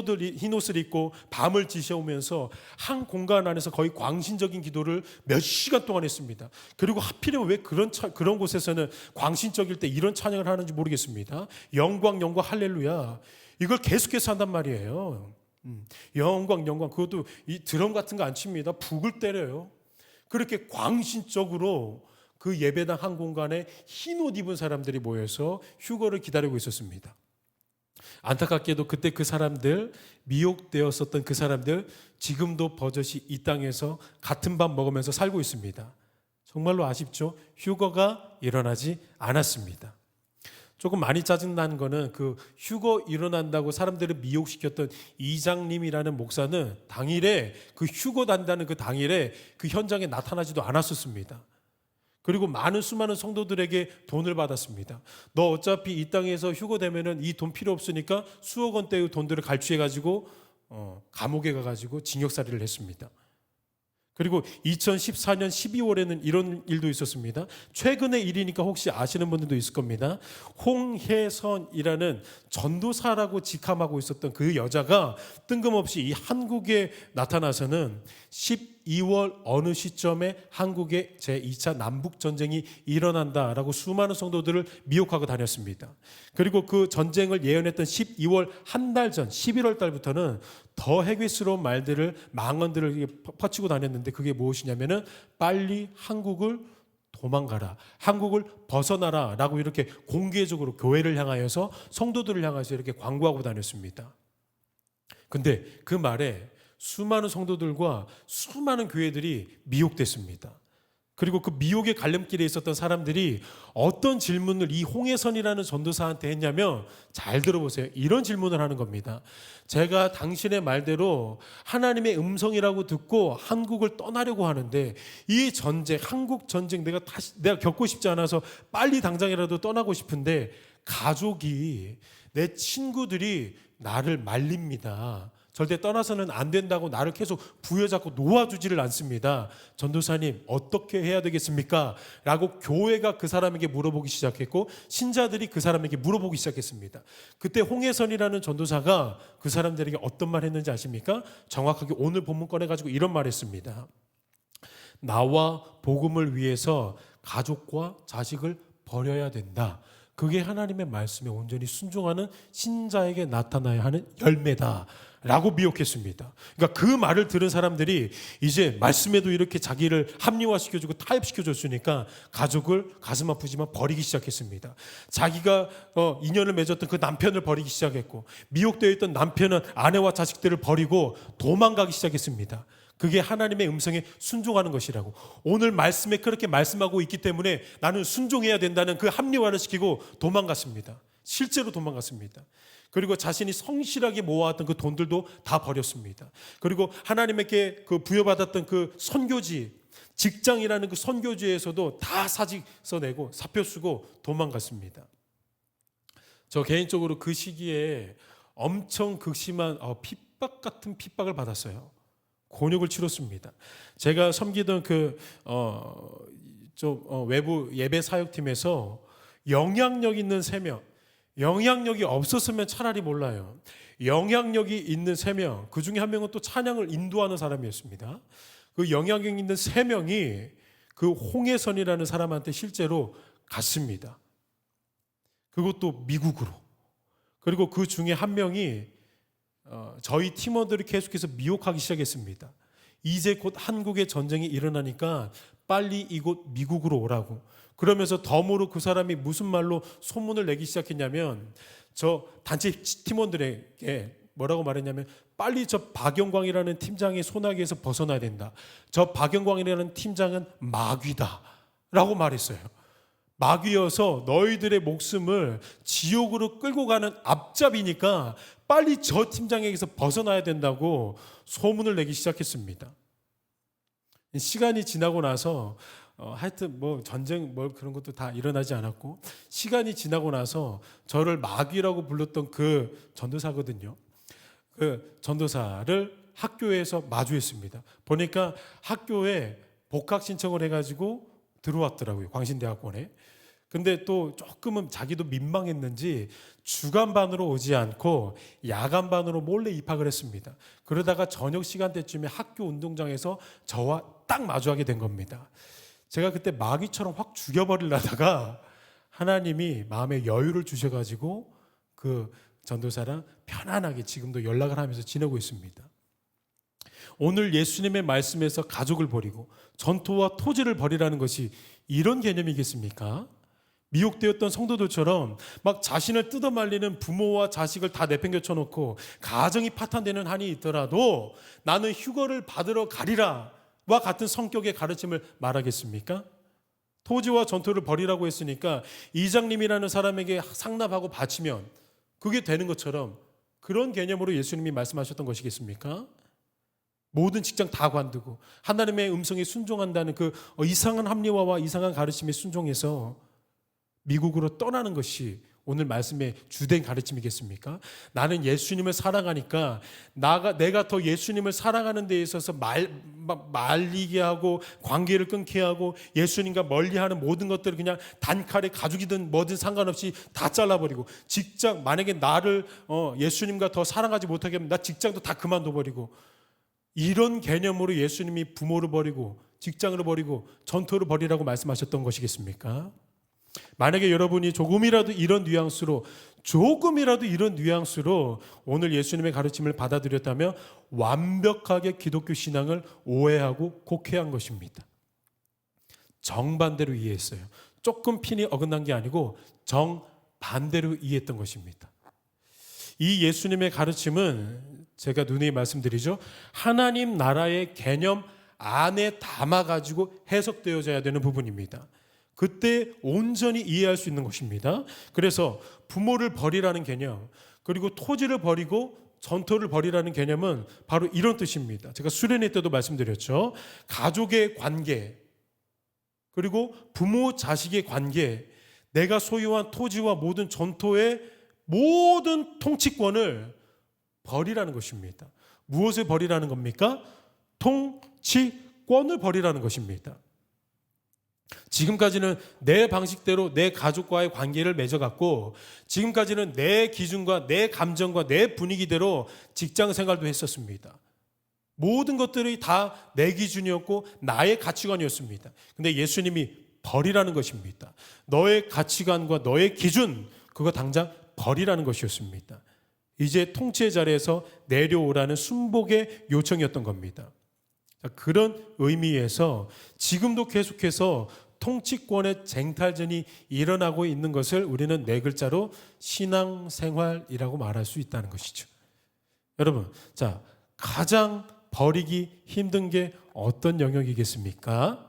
옷을 입고 밤을 지새우면서 한 공간 안에서 거의 광신적인 기도를 몇 시간 동안 했습니다. 그리고 하필이면 왜 그런 곳에서는 광신적일 때 이런 찬양을 하는지 모르겠습니다. 영광 할렐루야 이걸 계속해서 한단 말이에요. 영광 그것도 이 드럼 같은 거 안 칩니다. 북을 때려요. 그렇게 광신적으로 그 예배당 한 공간에 흰 옷 입은 사람들이 모여서 휴거를 기다리고 있었습니다. 안타깝게도 그때 그 사람들, 미혹되었었던 그 사람들 지금도 버젓이 이 땅에서 같은 밥 먹으면서 살고 있습니다. 정말로 아쉽죠? 휴거가 일어나지 않았습니다. 조금 많이 짜증난 거는 그 휴거 일어난다고 사람들을 미혹시켰던 이장님이라는 목사는 당일에 그 휴거 난다는 그 당일에 그 현장에 나타나지도 않았었습니다. 그리고 수많은 성도들에게 돈을 받았습니다. 너 어차피 이 땅에서 휴거되면은 이 돈 필요 없으니까 수억 원대의 돈들을 갈취해가지고 감옥에 가가지고 징역살이를 했습니다. 그리고 2014년 12월에는 이런 일도 있었습니다. 최근의 일이니까 혹시 아시는 분들도 있을 겁니다. 홍혜선이라는 전도사라고 직함하고 있었던 그 여자가 뜬금없이 이 한국에 나타나서는 12월 어느 시점에 한국에 제2차 남북전쟁이 일어난다라고 수많은 성도들을 미혹하고 다녔습니다. 그리고 그 전쟁을 예언했던 12월 한 달 전 11월 달부터는 더 해괴스러운 말들을 망언들을 퍼치고 다녔는데 그게 무엇이냐면은 빨리 한국을 도망가라, 한국을 벗어나라 라고 이렇게 공개적으로 교회를 향하여서 성도들을 향해서 이렇게 광고하고 다녔습니다. 근데 그 말에 수많은 성도들과 수많은 교회들이 미혹됐습니다. 그리고 그 미혹의 갈림길에 있었던 사람들이 어떤 질문을 이 홍혜선이라는 전도사한테 했냐면 잘 들어보세요. 이런 질문을 하는 겁니다. 제가 당신의 말대로 하나님의 음성이라고 듣고 한국을 떠나려고 하는데 이 전쟁, 한국 전쟁 내가 겪고 싶지 않아서 빨리 당장이라도 떠나고 싶은데 가족이 내 친구들이 나를 말립니다. 절대 떠나서는 안 된다고 나를 계속 부여잡고 놓아주지를 않습니다. 전도사님 어떻게 해야 되겠습니까? 라고 교회가 그 사람에게 물어보기 시작했고 신자들이 그 사람에게 물어보기 시작했습니다. 그때 홍혜선이라는 전도사가 그 사람들에게 어떤 말 했는지 아십니까? 정확하게 오늘 본문 꺼내가지고 이런 말 했습니다. 나와 복음을 위해서 가족과 자식을 버려야 된다. 그게 하나님의 말씀에 온전히 순종하는 신자에게 나타나야 하는 열매다 라고 미혹했습니다. 그러니까 그 말을 들은 사람들이 이제 말씀에도 이렇게 자기를 합리화시켜주고 타협시켜줬으니까 가족을 가슴 아프지만 버리기 시작했습니다. 자기가 인연을 맺었던 그 남편을 버리기 시작했고 미혹되어 있던 남편은 아내와 자식들을 버리고 도망가기 시작했습니다. 그게 하나님의 음성에 순종하는 것이라고. 오늘 말씀에 그렇게 말씀하고 있기 때문에 나는 순종해야 된다는 그 합리화를 시키고 도망갔습니다. 실제로 도망갔습니다. 그리고 자신이 성실하게 모아왔던 그 돈들도 다 버렸습니다. 그리고 하나님에게 그 부여받았던 그 선교지, 직장이라는 그 선교지에서도 다 사직 써내고 사표 쓰고 도망갔습니다. 저 개인적으로 그 시기에 엄청 극심한 핍박 같은 핍박을 받았어요. 곤욕을 치렀습니다. 제가 섬기던 외부 예배 사역팀에서 영향력 있는 3명, 영향력이 없었으면 차라리 몰라요. 영향력이 있는 3명, 그 중에 한 명은 또 찬양을 인도하는 사람이었습니다. 그 영향력 있는 3명이 그 홍혜선이라는 사람한테 실제로 갔습니다. 그것도 미국으로. 그리고 그 중에 한 명이 저희 팀원들이 계속해서 미혹하기 시작했습니다. 이제 곧 한국에 전쟁이 일어나니까 빨리 이곳 미국으로 오라고. 그러면서 덤으로 그 사람이 무슨 말로 소문을 내기 시작했냐면 저 단체 팀원들에게 뭐라고 말했냐면 빨리 저 박영광이라는 팀장의 소나기에서 벗어나야 된다. 저 박영광이라는 팀장은 마귀다 라고 말했어요. 마귀여서 너희들의 목숨을 지옥으로 끌고 가는 앞잡이니까 빨리 저 팀장에게서 벗어나야 된다고 소문을 내기 시작했습니다. 시간이 지나고 나서 하여튼 뭐 전쟁 뭐 그런 것도 다 일어나지 않았고, 시간이 지나고 나서 저를 마귀라고 불렀던 그 전도사거든요. 그 전도사를 학교에서 마주했습니다. 보니까 학교에 복학 신청을 해가지고 들어왔더라고요, 광신대학원에. 근데 또 조금은 자기도 민망했는지 주간반으로 오지 않고 야간반으로 몰래 입학을 했습니다. 그러다가 저녁 시간대쯤에 학교 운동장에서 저와 딱 마주하게 된 겁니다. 제가 그때 마귀처럼 확 죽여버리려다가 하나님이 마음에 여유를 주셔가지고 그 전도사랑 편안하게 지금도 연락을 하면서 지내고 있습니다. 오늘 예수님의 말씀에서 가족을 버리고 전토와 토지를 버리라는 것이 이런 개념이겠습니까? 미혹되었던 성도들처럼 막 자신을 뜯어말리는 부모와 자식을 다 내팽겨 쳐놓고 가정이 파탄되는 한이 있더라도 나는 휴거를 받으러 가리라 와 같은 성격의 가르침을 말하겠습니까? 토지와 전토를 버리라고 했으니까 이장님이라는 사람에게 상납하고 바치면 그게 되는 것처럼 그런 개념으로 예수님이 말씀하셨던 것이겠습니까? 모든 직장 다 관두고 하나님의 음성에 순종한다는 그 이상한 합리화와 이상한 가르침에 순종해서 미국으로 떠나는 것이 오늘 말씀의 주된 가르침이겠습니까? 나는 예수님을 사랑하니까 내가 더 예수님을 사랑하는 데 있어서 말리게 하고 관계를 끊게 하고 예수님과 멀리하는 모든 것들을 그냥 단칼에 가죽이든 뭐든 상관없이 다 잘라버리고, 직장 만약에 나를 예수님과 더 사랑하지 못하게 하면 나 직장도 다 그만둬버리고, 이런 개념으로 예수님이 부모를 버리고 직장을 버리고 전토를 버리라고 말씀하셨던 것이겠습니까? 만약에 여러분이 조금이라도 이런 뉘앙스로 오늘 예수님의 가르침을 받아들였다면 완벽하게 기독교 신앙을 오해하고 곡해한 것입니다. 정반대로 이해했어요. 조금 핀이 어긋난 게 아니고 정반대로 이해했던 것입니다. 이 예수님의 가르침은 제가 누누이 말씀드리죠, 하나님 나라의 개념 안에 담아가지고 해석되어져야 되는 부분입니다. 그때 온전히 이해할 수 있는 것입니다. 그래서 부모를 버리라는 개념, 그리고 토지를 버리고 전토를 버리라는 개념은 바로 이런 뜻입니다. 제가 수련회 때도 말씀드렸죠. 가족의 관계, 그리고 부모 자식의 관계, 내가 소유한 토지와 모든 전토의 모든 통치권을 버리라는 것입니다. 무엇을 버리라는 겁니까? 통치권을 버리라는 것입니다. 지금까지는 내 방식대로 내 가족과의 관계를 맺어갔고, 지금까지는 내 기준과 내 감정과 내 분위기대로 직장 생활도 했었습니다. 모든 것들이 다 내 기준이었고 나의 가치관이었습니다. 근데 예수님이 버리라는 것입니다. 너의 가치관과 너의 기준, 그거 당장 버리라는 것이었습니다. 이제 통치의 자리에서 내려오라는 순복의 요청이었던 겁니다. 그런 의미에서 지금도 계속해서 통치권의 쟁탈전이 일어나고 있는 것을 우리는 네 글자로 신앙생활이라고 말할 수 있다는 것이죠. 여러분, 자, 가장 버리기 힘든 게 어떤 영역이겠습니까?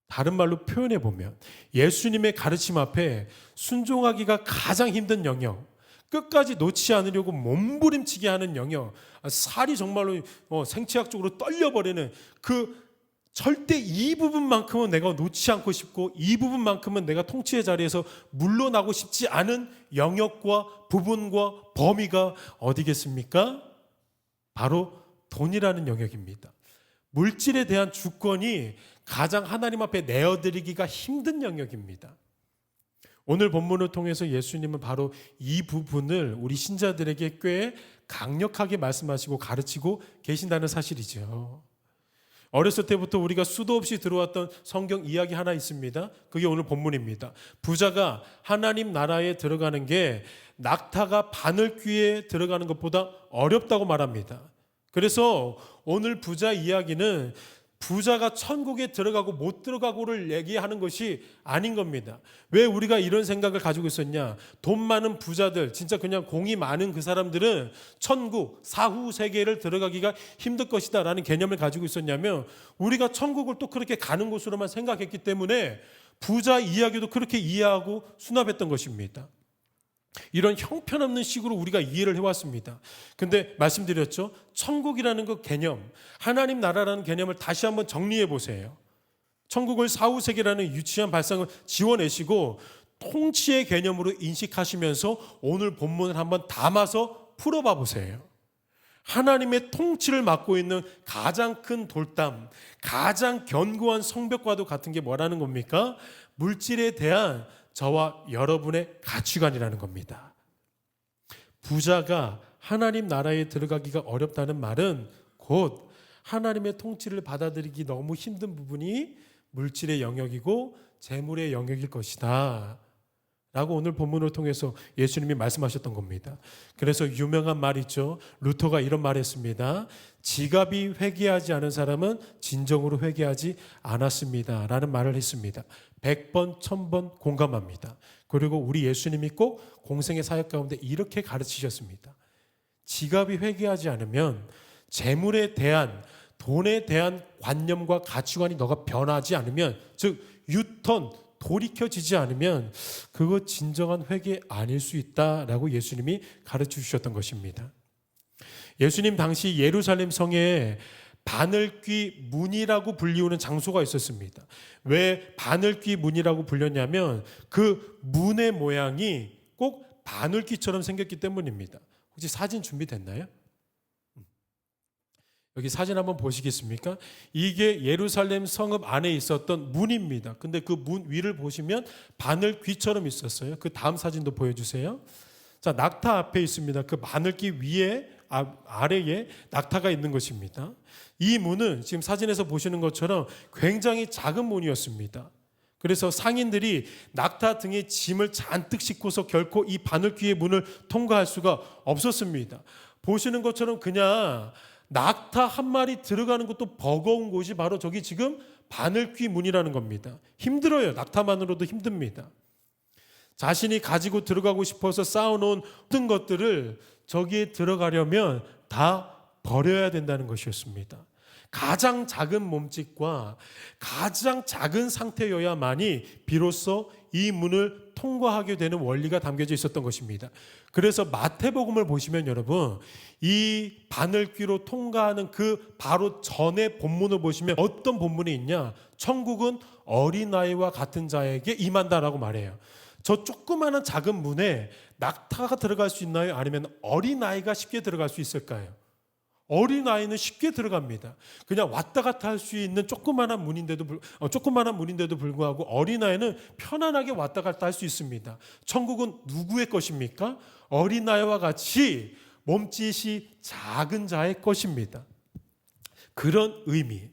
다른 말로 표현해 보면 예수님의 가르침 앞에 순종하기가 가장 힘든 영역, 끝까지 놓지 않으려고 몸부림치게 하는 영역, 살이 정말로 생체학적으로 떨려버리는 그 절대 이 부분만큼은 내가 놓지 않고 싶고 이 부분만큼은 내가 통치의 자리에서 물러나고 싶지 않은 영역과 부분과 범위가 어디겠습니까? 바로 돈이라는 영역입니다. 물질에 대한 주권이 가장 하나님 앞에 내어드리기가 힘든 영역입니다. 오늘 본문을 통해서 예수님은 바로 이 부분을 우리 신자들에게 꽤 강력하게 말씀하시고 가르치고 계신다는 사실이죠. 어렸을 때부터 우리가 수도 없이 들어왔던 성경 이야기 하나 있습니다. 그게 오늘 본문입니다. 부자가 하나님 나라에 들어가는 게 낙타가 바늘 귀에 들어가는 것보다 어렵다고 말합니다. 그래서 오늘 부자 이야기는 부자가 천국에 들어가고 못 들어가고를 얘기하는 것이 아닌 겁니다. 왜 우리가 이런 생각을 가지고 있었냐? 돈 많은 부자들, 진짜 그냥 공이 많은 그 사람들은 천국, 사후 세계를 들어가기가 힘들 것이다 라는 개념을 가지고 있었냐면, 우리가 천국을 또 그렇게 가는 곳으로만 생각했기 때문에 부자 이야기도 그렇게 이해하고 수납했던 것입니다. 이런 형편없는 식으로 우리가 이해를 해왔습니다. 근데 말씀드렸죠. 천국이라는 그 개념, 하나님 나라라는 개념을 다시 한번 정리해 보세요. 천국을 사후세계라는 유치한 발상을 지워내시고 통치의 개념으로 인식하시면서 오늘 본문을 한번 담아서 풀어봐 보세요. 하나님의 통치를 맡고 있는 가장 큰 돌담, 가장 견고한 성벽과도 같은 게 뭐라는 겁니까? 물질에 대한 저와 여러분의 가치관이라는 겁니다. 부자가 하나님 나라에 들어가기가 어렵다는 말은 곧 하나님의 통치를 받아들이기 너무 힘든 부분이 물질의 영역이고 재물의 영역일 것이다 라고 오늘 본문을 통해서 예수님이 말씀하셨던 겁니다. 그래서 유명한 말 있죠. 루터가 이런 말 했습니다. 지갑이 회개하지 않은 사람은 진정으로 회개하지 않았습니다 라는 말을 했습니다. 100번, 1000번 공감합니다. 그리고 우리 예수님이 꼭 공생의 사역 가운데 이렇게 가르치셨습니다. 지갑이 회개하지 않으면 재물에 대한, 돈에 대한 관념과 가치관이 너가 변하지 않으면, 즉 유턴, 돌이켜지지 않으면 그거 진정한 회개 아닐 수 있다라고 예수님이 가르쳐 주셨던 것입니다. 예수님 당시 예루살렘 성에 바늘귀 문이라고 불리우는 장소가 있었습니다. 왜 바늘귀 문이라고 불렸냐면 그 문의 모양이 꼭 바늘귀처럼 생겼기 때문입니다. 혹시 사진 준비됐나요? 여기 사진 한번 보시겠습니까? 이게 예루살렘 성읍 안에 있었던 문입니다. 근데 그 문 위를 보시면 바늘귀처럼 있었어요. 그 다음 사진도 보여주세요. 자, 낙타 앞에 있습니다. 그 바늘귀 위에 아래에 낙타가 있는 것입니다. 이 문은 지금 사진에서 보시는 것처럼 굉장히 작은 문이었습니다. 그래서 상인들이 낙타 등에 짐을 잔뜩 싣고서 결코 이 바늘귀의 문을 통과할 수가 없었습니다. 보시는 것처럼 그냥 낙타 한 마리 들어가는 것도 버거운 곳이 바로 저기 지금 바늘귀 문이라는 겁니다. 힘들어요. 낙타만으로도 힘듭니다. 자신이 가지고 들어가고 싶어서 쌓아놓은 모든 것들을 저기에 들어가려면 다 버려야 된다는 것이었습니다. 가장 작은 몸짓과 가장 작은 상태여야만이 비로소 이 문을 통과하게 되는 원리가 담겨져 있었던 것입니다. 그래서 마태복음을 보시면 여러분, 이 바늘귀로 통과하는 그 바로 전에 본문을 보시면 어떤 본문이 있냐? 천국은 어린아이와 같은 자에게 임한다라고 말해요. 저 조그마한 작은 문에 낙타가 들어갈 수 있나요? 아니면 어린아이가 쉽게 들어갈 수 있을까요? 어린아이는 쉽게 들어갑니다. 그냥 왔다 갔다 할 수 있는 조그마한 문인데도 불구하고 어린아이는 편안하게 왔다 갔다 할 수 있습니다. 천국은 누구의 것입니까? 어린아이와 같이 몸짓이 작은 자의 것입니다. 그런 의미.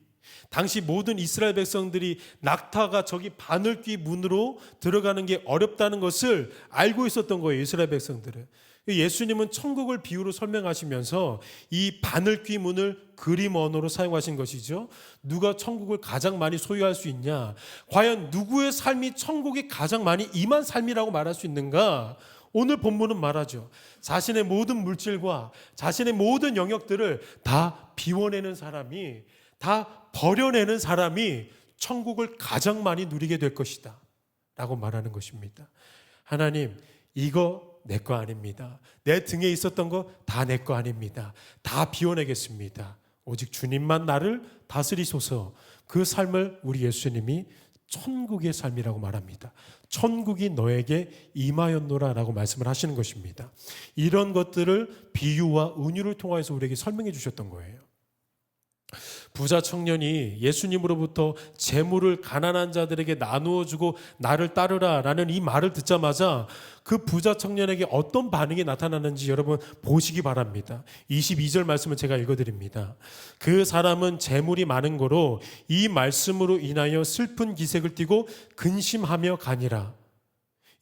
당시 모든 이스라엘 백성들이 낙타가 저기 바늘귀 문으로 들어가는 게 어렵다는 것을 알고 있었던 거예요. 이스라엘 백성들은. 예수님은 천국을 비유로 설명하시면서 이 바늘귀 문을 그림 언어로 사용하신 것이죠. 누가 천국을 가장 많이 소유할 수 있냐? 과연 누구의 삶이 천국에 가장 많이 임한 삶이라고 말할 수 있는가? 오늘 본문은 말하죠. 자신의 모든 물질과 자신의 모든 영역들을 다 비워내는 사람이, 다 버려내는 사람이 천국을 가장 많이 누리게 될 것이다 라고 말하는 것입니다. 하나님, 이거 내 거 아닙니다. 내 등에 있었던 거 다 내 거 아닙니다. 다 비워내겠습니다. 오직 주님만 나를 다스리소서. 그 삶을 우리 예수님이 천국의 삶이라고 말합니다. 천국이 너에게 임하였노라 라고 말씀을 하시는 것입니다. 이런 것들을 비유와 은유를 통해서 우리에게 설명해 주셨던 거예요. 부자 청년이 예수님으로부터 재물을 가난한 자들에게 나누어 주고 나를 따르라 라는 이 말을 듣자마자 그 부자 청년에게 어떤 반응이 나타나는지 여러분 보시기 바랍니다. 22절 말씀을 제가 읽어드립니다. 그 사람은 재물이 많은 거로 이 말씀으로 인하여 슬픈 기색을 띠고 근심하며 가니라.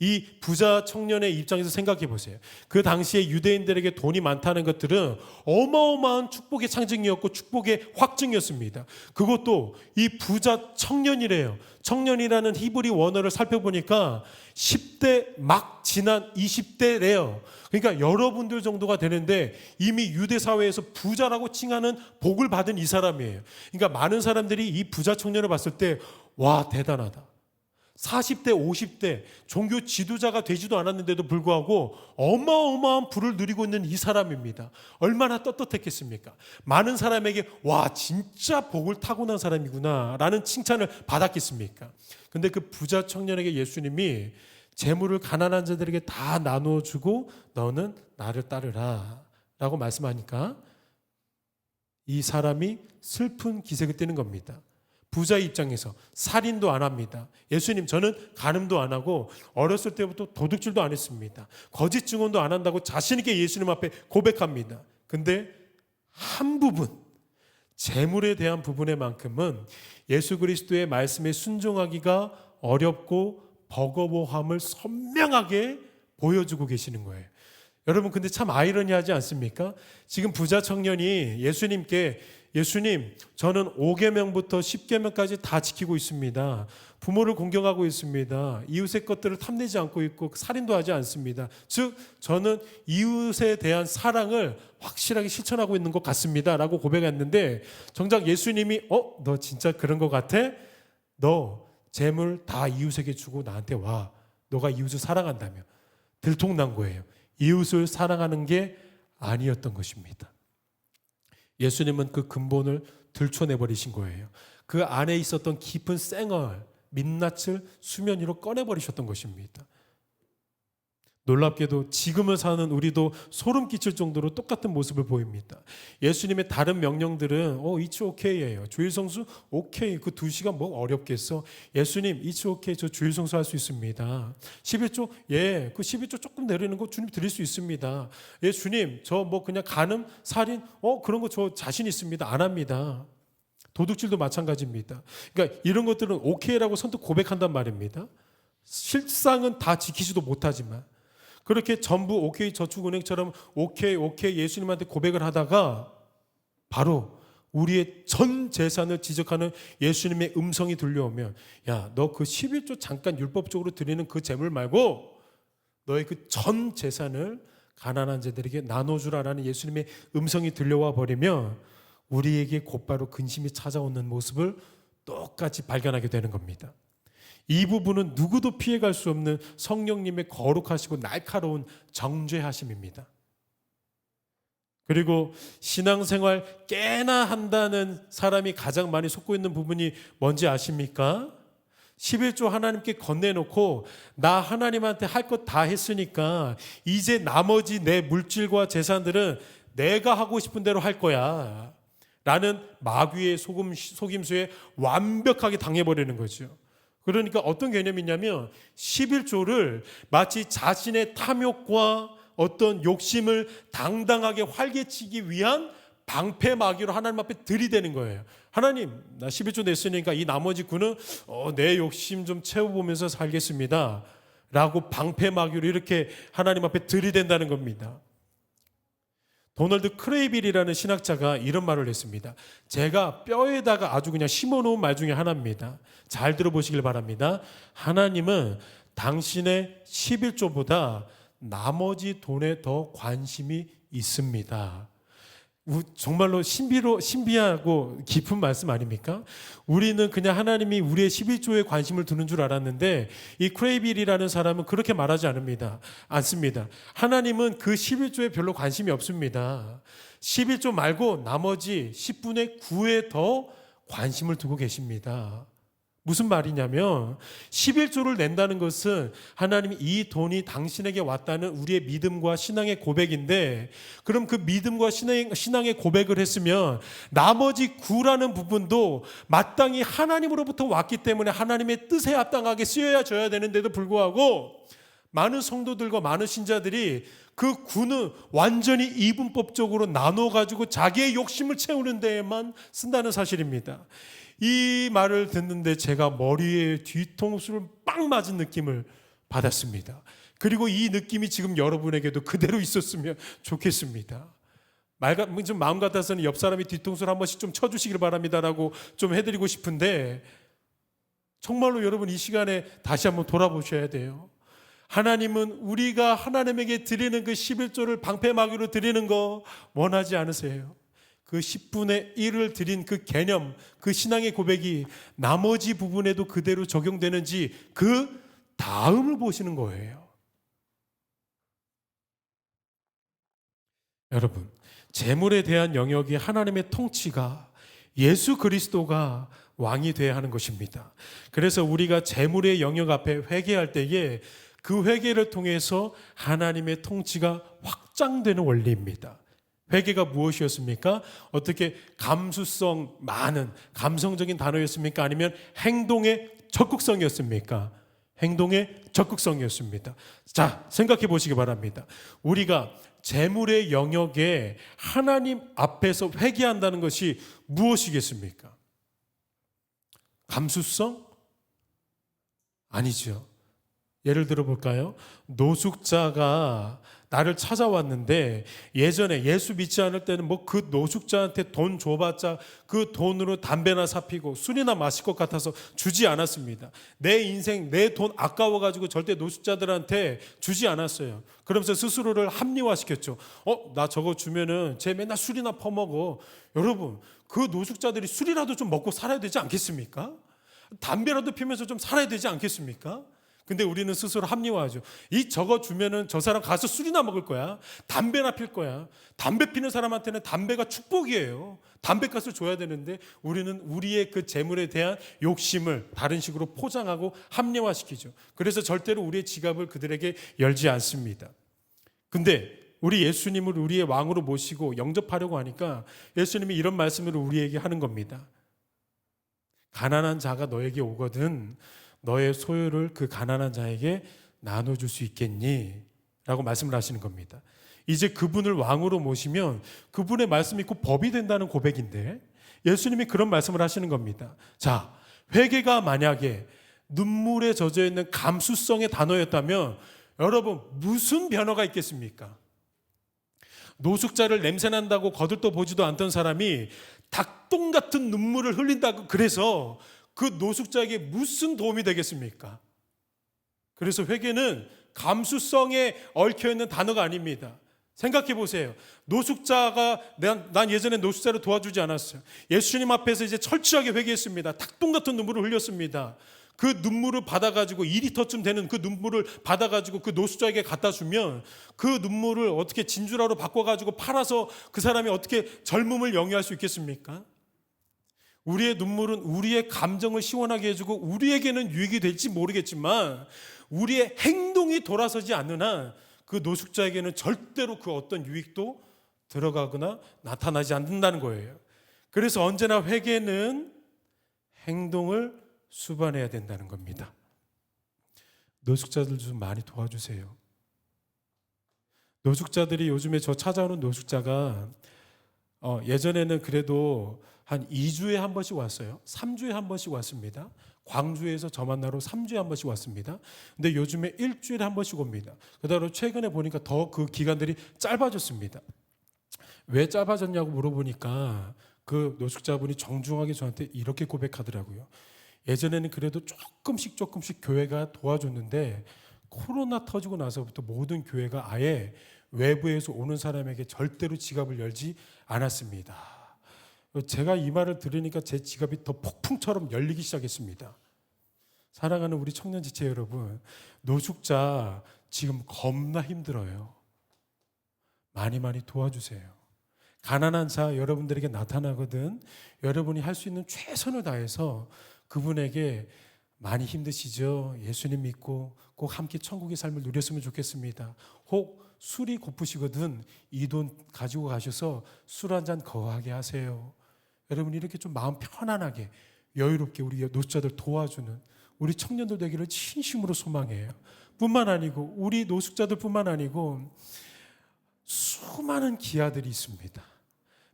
이 부자 청년의 입장에서 생각해 보세요. 그 당시에 유대인들에게 돈이 많다는 것들은 어마어마한 축복의 상징이었고 축복의 확증이었습니다. 그것도 이 부자 청년이래요. 청년이라는 히브리 원어를 살펴보니까 10대 막 지난 20대래요. 그러니까 여러분들 정도가 되는데 이미 유대 사회에서 부자라고 칭하는 복을 받은 이 사람이에요. 그러니까 많은 사람들이 이 부자 청년을 봤을 때 와, 대단하다. 40대, 50대 종교 지도자가 되지도 않았는데도 불구하고 어마어마한 부를 누리고 있는 이 사람입니다. 얼마나 떳떳했겠습니까? 많은 사람에게 와, 진짜 복을 타고난 사람이구나 라는 칭찬을 받았겠습니까? 근데 그 부자 청년에게 예수님이 재물을 가난한 자들에게 다 나눠주고 너는 나를 따르라 라고 말씀하니까 이 사람이 슬픈 기색을 띠는 겁니다. 부자의 입장에서 살인도 안 합니다. 예수님, 저는 간음도 안 하고 어렸을 때부터 도둑질도 안 했습니다. 거짓 증언도 안 한다고 자신 있게 예수님 앞에 고백합니다. 근데 한 부분, 재물에 대한 부분에만큼은 예수 그리스도의 말씀에 순종하기가 어렵고 버거워함을 선명하게 보여주고 계시는 거예요. 여러분, 근데 참 아이러니하지 않습니까? 지금 부자 청년이 예수님께 예수님, 저는 5계명부터 10계명까지 다 지키고 있습니다. 부모를 공경하고 있습니다. 이웃의 것들을 탐내지 않고 있고 살인도 하지 않습니다. 즉 저는 이웃에 대한 사랑을 확실하게 실천하고 있는 것 같습니다 라고 고백했는데 정작 예수님이 너 진짜 그런 것 같아? 너 재물 다 이웃에게 주고 나한테 와. 너가 이웃을 사랑한다며. 들통난 거예요. 이웃을 사랑하는 게 아니었던 것입니다. 예수님은 그 근본을 들춰내버리신 거예요. 그 안에 있었던 깊은 쌩얼, 민낯을 수면 위로 꺼내버리셨던 것입니다. 놀랍게도 지금을 사는 우리도 소름 끼칠 정도로 똑같은 모습을 보입니다. 예수님의 다른 명령들은 it's okay예요. 주일 성수 오케이. 그 2시간 뭐 어렵겠어. 예수님 it's okay. 저 주일 성수 할 수 있습니다. 11조 그 11조 조금 내리는 거 주님 드릴 수 있습니다. 예 주님 저 뭐 그냥 간음 살인 그런 거 저 자신 있습니다. 안 합니다. 도둑질도 마찬가지입니다. 그러니까 이런 것들은 오케이라고 선뜻 고백한단 말입니다. 실상은 다 지키지도 못하지만 그렇게 전부 오케이 저축은행처럼 오케이 예수님한테 고백을 하다가 바로 우리의 전 재산을 지적하는 예수님의 음성이 들려오면 야, 너 그 11조 잠깐 율법적으로 드리는 그 재물 말고 너의 그 전 재산을 가난한 자들에게 나눠주라라는 예수님의 음성이 들려와 버리면 우리에게 곧바로 근심이 찾아오는 모습을 똑같이 발견하게 되는 겁니다. 이 부분은 누구도 피해갈 수 없는 성령님의 거룩하시고 날카로운 정죄하심입니다. 그리고 신앙생활 꽤나 한다는 사람이 가장 많이 속고 있는 부분이 뭔지 아십니까? 11조 하나님께 건네놓고 나 하나님한테 할 것 다 했으니까 이제 나머지 내 물질과 재산들은 내가 하고 싶은 대로 할 거야 라는 마귀의 속임수에 완벽하게 당해버리는 거죠. 그러니까 어떤 개념이냐면 11조를 마치 자신의 탐욕과 어떤 욕심을 당당하게 활개치기 위한 방패 마귀로 하나님 앞에 들이대는 거예요. 하나님, 나 11조 냈으니까 이 나머지 구는 내 욕심 좀 채워보면서 살겠습니다 라고 방패 마귀로 이렇게 하나님 앞에 들이댄다는 겁니다. 도널드 크레이빌이라는 신학자가 이런 말을 했습니다. 제가 뼈에다가 아주 그냥 심어놓은 말 중에 하나입니다. 잘 들어보시길 바랍니다. 하나님은 당신의 11조보다 나머지 돈에 더 관심이 있습니다. 정말로 신비하고 깊은 말씀 아닙니까? 우리는 그냥 하나님이 우리의 11조에 관심을 두는 줄 알았는데 이 크레이빌이라는 사람은 그렇게 말하지 않습니다. 하나님은 그 11조에 별로 관심이 없습니다. 11조 말고 나머지 10분의 9에 더 관심을 두고 계십니다. 무슨 말이냐면 11조를 낸다는 것은 하나님이 이 돈이 당신에게 왔다는 우리의 믿음과 신앙의 고백인데 그럼 그 믿음과 신앙의 고백을 했으면 나머지 9라는 부분도 마땅히 하나님으로부터 왔기 때문에 하나님의 뜻에 합당하게 쓰여져야 되는데도 불구하고 많은 성도들과 많은 신자들이 그 9는 완전히 이분법적으로 나눠가지고 자기의 욕심을 채우는 데에만 쓴다는 사실입니다. 이 말을 듣는데 제가 머리에 뒤통수를 빵 맞은 느낌을 받았습니다. 그리고 이 느낌이 지금 여러분에게도 그대로 있었으면 좋겠습니다. 좀 마음 같아서는 옆 사람이 뒤통수를 한 번씩 좀 쳐주시길 바랍니다라고 좀 해드리고 싶은데, 정말로 여러분 이 시간에 다시 한번 돌아보셔야 돼요. 하나님은 우리가 하나님에게 드리는 그 11조를 방패막이로 드리는 거 원하지 않으세요. 그 10분의 1을 드린 그 개념, 그 신앙의 고백이 나머지 부분에도 그대로 적용되는지 그 다음을 보시는 거예요. 여러분, 재물에 대한 영역이 하나님의 통치가, 예수 그리스도가 왕이 되어야 하는 것입니다. 그래서 우리가 재물의 영역 앞에 회개할 때에 그 회개를 통해서 하나님의 통치가 확장되는 원리입니다. 회개가 무엇이었습니까? 어떻게 감수성 많은 감성적인 단어였습니까? 아니면 행동의 적극성이었습니까? 행동의 적극성이었습니다. 자, 생각해 보시기 바랍니다. 우리가 재물의 영역에 하나님 앞에서 회개한다는 것이 무엇이겠습니까? 감수성? 아니죠. 예를 들어 볼까요? 노숙자가 나를 찾아왔는데, 예전에 예수 믿지 않을 때는 뭐 그 노숙자한테 돈 줘봤자 그 돈으로 담배나 사피고 술이나 마실 것 같아서 주지 않았습니다. 내 인생, 내 돈 아까워가지고 절대 노숙자들한테 주지 않았어요. 그러면서 스스로를 합리화시켰죠. 나 저거 주면은 쟤 맨날 술이나 퍼먹어. 여러분, 그 노숙자들이 술이라도 좀 먹고 살아야 되지 않겠습니까? 담배라도 피면서 좀 살아야 되지 않겠습니까? 근데 우리는 스스로 합리화하죠. 저거 주면은 저 사람 가서 술이나 먹을 거야. 담배나 필 거야. 담배 피는 사람한테는 담배가 축복이에요. 담배값을 줘야 되는데 우리는 우리의 그 재물에 대한 욕심을 다른 식으로 포장하고 합리화시키죠. 그래서 절대로 우리의 지갑을 그들에게 열지 않습니다. 근데 우리 예수님을 우리의 왕으로 모시고 영접하려고 하니까 예수님이 이런 말씀을 우리에게 하는 겁니다. 가난한 자가 너에게 오거든 너의 소유를 그 가난한 자에게 나눠줄 수 있겠니? 라고 말씀을 하시는 겁니다. 이제 그분을 왕으로 모시면 그분의 말씀이 곧 법이 된다는 고백인데, 예수님이 그런 말씀을 하시는 겁니다. 자, 회개가 만약에 눈물에 젖어 있는 감수성의 단어였다면 여러분 무슨 변화가 있겠습니까? 노숙자를 냄새난다고 거들떠 보지도 않던 사람이 닭똥 같은 눈물을 흘린다고 그래서 그 노숙자에게 무슨 도움이 되겠습니까? 그래서 회개는 감수성에 얽혀있는 단어가 아닙니다. 생각해 보세요. 노숙자가 난 예전에 노숙자를 도와주지 않았어요. 예수님 앞에서 이제 철저하게 회개했습니다. 닭똥 같은 눈물을 흘렸습니다. 그 눈물을 받아가지고 2리터쯤 되는 그 눈물을 받아가지고 그 노숙자에게 갖다 주면 그 눈물을 어떻게 진주라로 바꿔가지고 팔아서 그 사람이 어떻게 젊음을 영위할 수 있겠습니까? 우리의 눈물은 우리의 감정을 시원하게 해주고 우리에게는 유익이 될지 모르겠지만 우리의 행동이 돌아서지 않는 한 그 노숙자에게는 절대로 그 어떤 유익도 들어가거나 나타나지 않는다는 거예요. 그래서 언제나 회개는 행동을 수반해야 된다는 겁니다. 노숙자들 좀 많이 도와주세요. 노숙자들이 요즘에 저 찾아오는 노숙자가 예전에는 그래도 한 2주에 한 번씩 왔어요. 3주에 한 번씩 왔습니다. 광주에서 저 만나러 3주에 한 번씩 왔습니다. 근데 요즘에 일주일에 한 번씩 옵니다. 그다음에 최근에 보니까 더 그 기간들이 짧아졌습니다. 왜 짧아졌냐고 물어보니까 그 노숙자분이 정중하게 저한테 이렇게 고백하더라고요. 예전에는 그래도 조금씩 교회가 도와줬는데 코로나 터지고 나서부터 모든 교회가 아예 외부에서 오는 사람에게 절대로 지갑을 열지 않았습니다. 제가 이 말을 들으니까 제 지갑이 더 폭풍처럼 열리기 시작했습니다. 사랑하는 우리 청년지체 여러분, 노숙자 지금 겁나 힘들어요. 많이 도와주세요. 가난한 자 여러분들에게 나타나거든 여러분이 할 수 있는 최선을 다해서 그분에게 많이 힘드시죠? 예수님 믿고 꼭 함께 천국의 삶을 누렸으면 좋겠습니다. 혹 술이 고프시거든 이 돈 가지고 가셔서 술 한 잔 거하게 하세요. 여러분 이렇게 좀 마음 편안하게 여유롭게 우리 노숙자들 도와주는 우리 청년들 되기를 진심으로 소망해요. 뿐만 아니고 우리 노숙자들 뿐만 아니고 수많은 기아들이 있습니다.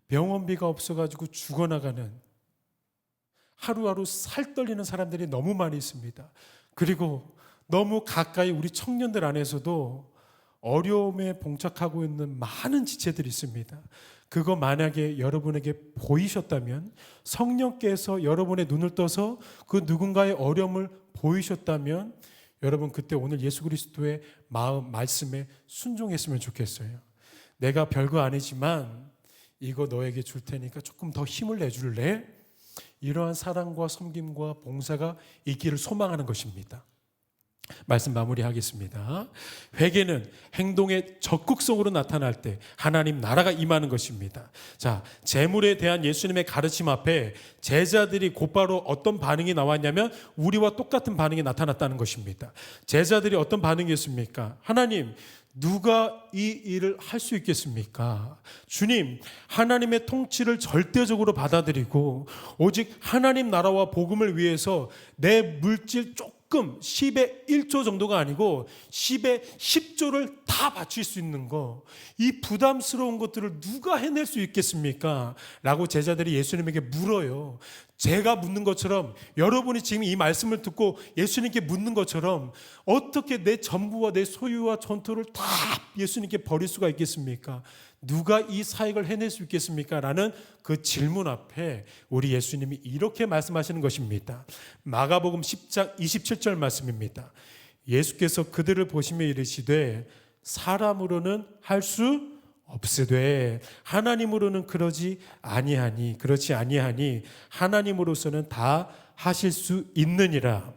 병원비가 없어가지고 죽어나가는 하루하루 살 떨리는 사람들이 너무 많이 있습니다. 그리고 너무 가까이 우리 청년들 안에서도 어려움에 봉착하고 있는 많은 지체들이 있습니다. 그거 만약에 여러분에게 보이셨다면, 성령께서 여러분의 눈을 떠서 그 누군가의 어려움을 보이셨다면, 여러분 그때 오늘 예수 그리스도의 마음, 말씀에 순종했으면 좋겠어요. 내가 별거 아니지만 이거 너에게 줄 테니까 조금 더 힘을 내줄래? 이러한 사랑과 섬김과 봉사가 있기를 소망하는 것입니다. 말씀 마무리하겠습니다. 회개는 행동의 적극성으로 나타날 때 하나님 나라가 임하는 것입니다. 자, 재물에 대한 예수님의 가르침 앞에 제자들이 곧바로 어떤 반응이 나왔냐면 우리와 똑같은 반응이 나타났다는 것입니다. 제자들이 어떤 반응이었습니까? 하나님, 누가 이 일을 할 수 있겠습니까? 주님, 하나님의 통치를 절대적으로 받아들이고 오직 하나님 나라와 복음을 위해서 내 물질 조금 10의 1조 정도가 아니고 10의 10조를 다 바칠 수 있는 거, 이 부담스러운 것들을 누가 해낼 수 있겠습니까? 라고 제자들이 예수님에게 물어요. 제가 묻는 것처럼, 여러분이 지금 이 말씀을 듣고 예수님께 묻는 것처럼 어떻게 내 전부와 내 소유와 전토를 다 예수님께 버릴 수가 있겠습니까? 누가 이 사역을 해낼 수 있겠습니까? 라는 그 질문 앞에 우리 예수님이 이렇게 말씀하시는 것입니다. 마가복음 10장 27절 말씀입니다. 예수께서 그들을 보시며 이르시되 사람으로는 할 수 없으되 하나님으로는 그러지 아니하니 하나님으로서는 다 하실 수 있느니라.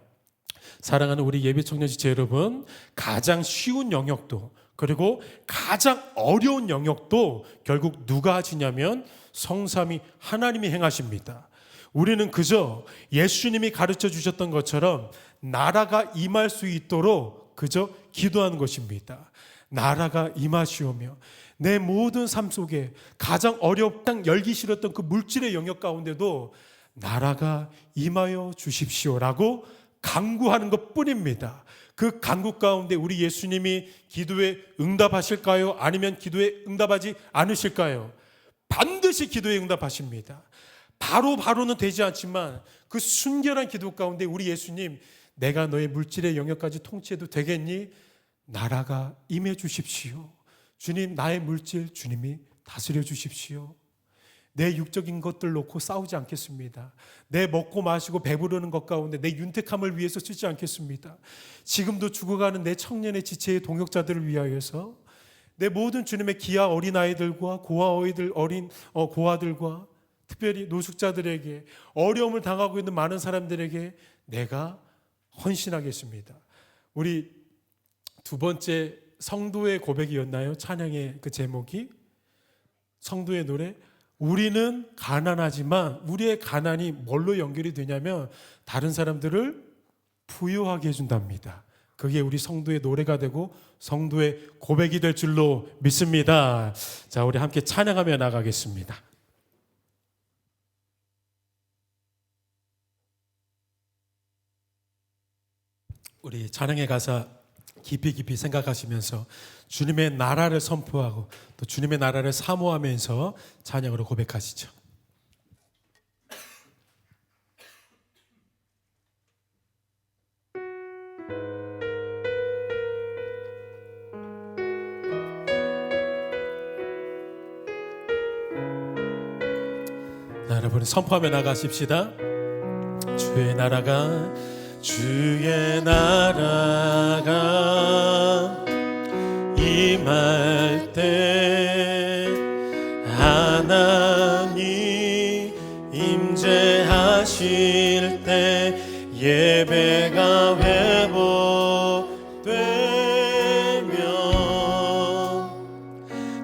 사랑하는 우리 예비 청년 지체 여러분, 가장 쉬운 영역도 그리고 가장 어려운 영역도 결국 누가 하시냐면 성삼위 하나님이 행하십니다. 우리는 그저 예수님이 가르쳐 주셨던 것처럼 나라가 임할 수 있도록 그저 기도하는 것입니다. 나라가 임하시오며 내 모든 삶 속에 가장 어렵고 열기 싫었던 그 물질의 영역 가운데도 나라가 임하여 주십시오라고 간구하는 것뿐입니다. 그 간구 가운데 우리 예수님이 기도에 응답하실까요? 아니면 기도에 응답하지 않으실까요? 반드시 기도에 응답하십니다. 바로는 되지 않지만 그 순결한 기도 가운데 우리 예수님, 내가 너의 물질의 영역까지 통치해도 되겠니? 나라가 임해 주십시오. 주님, 나의 물질 주님이 다스려 주십시오. 내 육적인 것들 놓고 싸우지 않겠습니다. 내 먹고 마시고 배부르는 것 가운데 내 윤택함을 위해서 쓰지 않겠습니다. 지금도 죽어가는 내 청년의 지체의 동역자들을 위하여서 내 모든 주님의 기아 어린아이들과 고아어이들 고아들과 특별히 노숙자들에게, 어려움을 당하고 있는 많은 사람들에게 내가 헌신하겠습니다. 우리 두 번째 성도의 고백이었나요? 찬양의 그 제목이 성도의 노래. 우리는 가난하지만 우리의 가난이 뭘로 연결이 되냐면 다른 사람들을 부유하게 해준답니다. 그게 우리 성도의 노래가 되고 성도의 고백이 될 줄로 믿습니다. 자, 우리 함께 찬양하며 나가겠습니다. 우리 찬양의 가사 깊이 생각하시면서 주님의 나라를 선포하고 또 주님의 나라를 사모하면서 찬양으로 고백하시죠. 여러분 선포하며 나가십시다. 주의 나라가 임할 때 하나님 임재하실 때 예배가 회복되면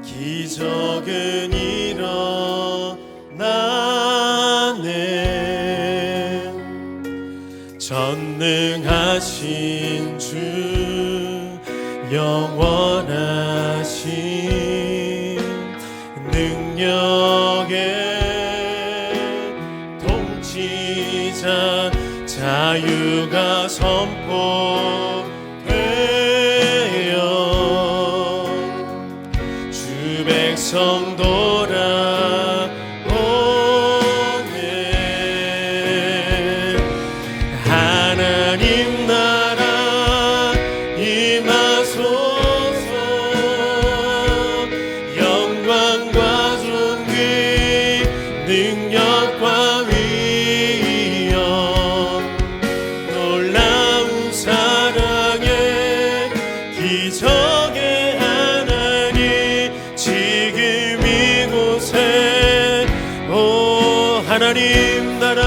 기적은 일어나네. 전능하신 주 영원하신 능력의 통치자 자유가 선포되어 주 백성 돌아오네. 하나님 나라 능력과 위엄 놀라운 사랑의 기적의 하나님 지금 이곳에 오 하나님 나라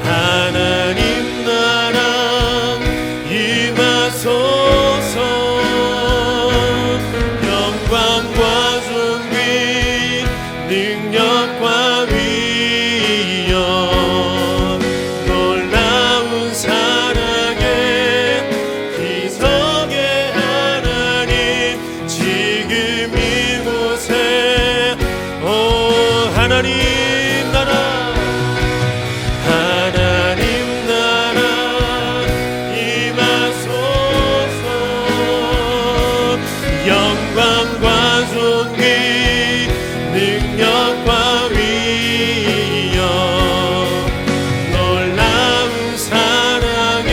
하나님 나라 임하소서 영광과 존귀 능력과 위엄 놀라운 사랑의 기적의 하나님 지금 이곳에 오 하나님 나라 하나님 나라 임하소서 영광과 존귀 능력과 위엄 놀라운 사랑의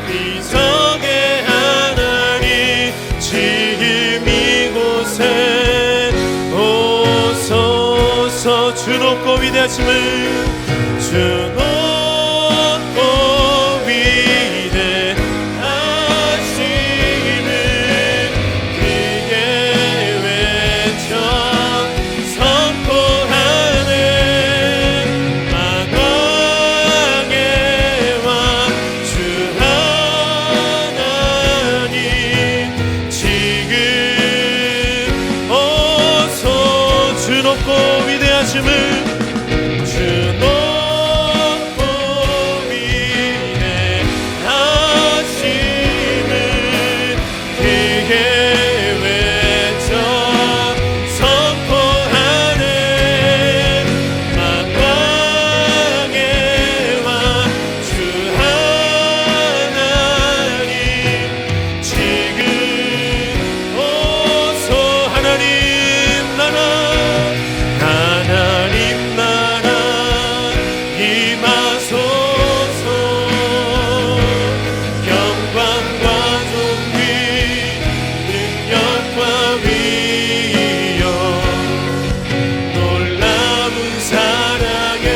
기적의 하나님 지금 이곳에 오소서 주 높고 위대하심을 주 높고 위대하심을 크게 외쳐 선포하네 만왕의 왕주 하나님 지금 어서 주 높고 위대하심을 주 높고 위대하심을 크게 외쳐 선포하네 만왕의 왕주 하나님 지금 어서 하나님 나라 하나님 나라 임하소서 영광과 존귀 능력과 위엄 놀라운 사랑의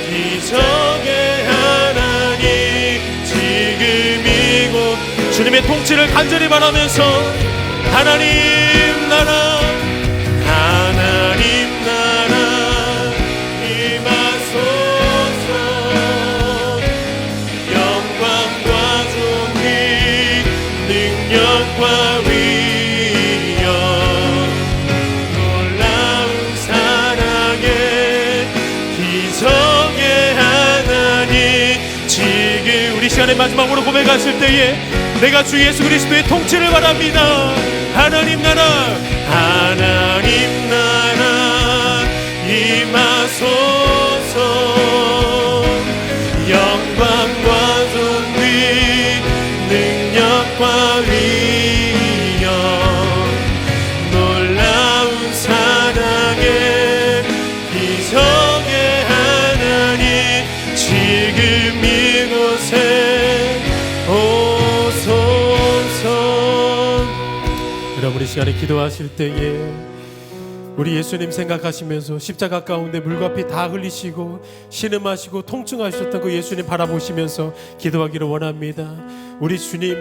기적의 하나님 지금 이곳 주님의 통치를 간절히 바라면서 하나님 나라 하나님 나라 임하소서 영광과 존귀 능력과 위엄 놀라운 사랑의 기적의 하나님 지금 우리 시간의 마지막으로 고백하실 때에 내가 주 예수 그리스도의 통치를 바랍니다. 하나님 나라 하나님 나라 임하소서 영광과 존귀 능력과 위엄 놀라운 사랑의 기적의 하나님 지금 이곳에 오소서. 여러분 이 시간에 기도하실 때에 우리 예수님 생각하시면서 십자가 가운데 물과 피 다 흘리시고 신음하시고 통증하셨던 그 예수님 바라보시면서 기도하기를 원합니다. 우리 주님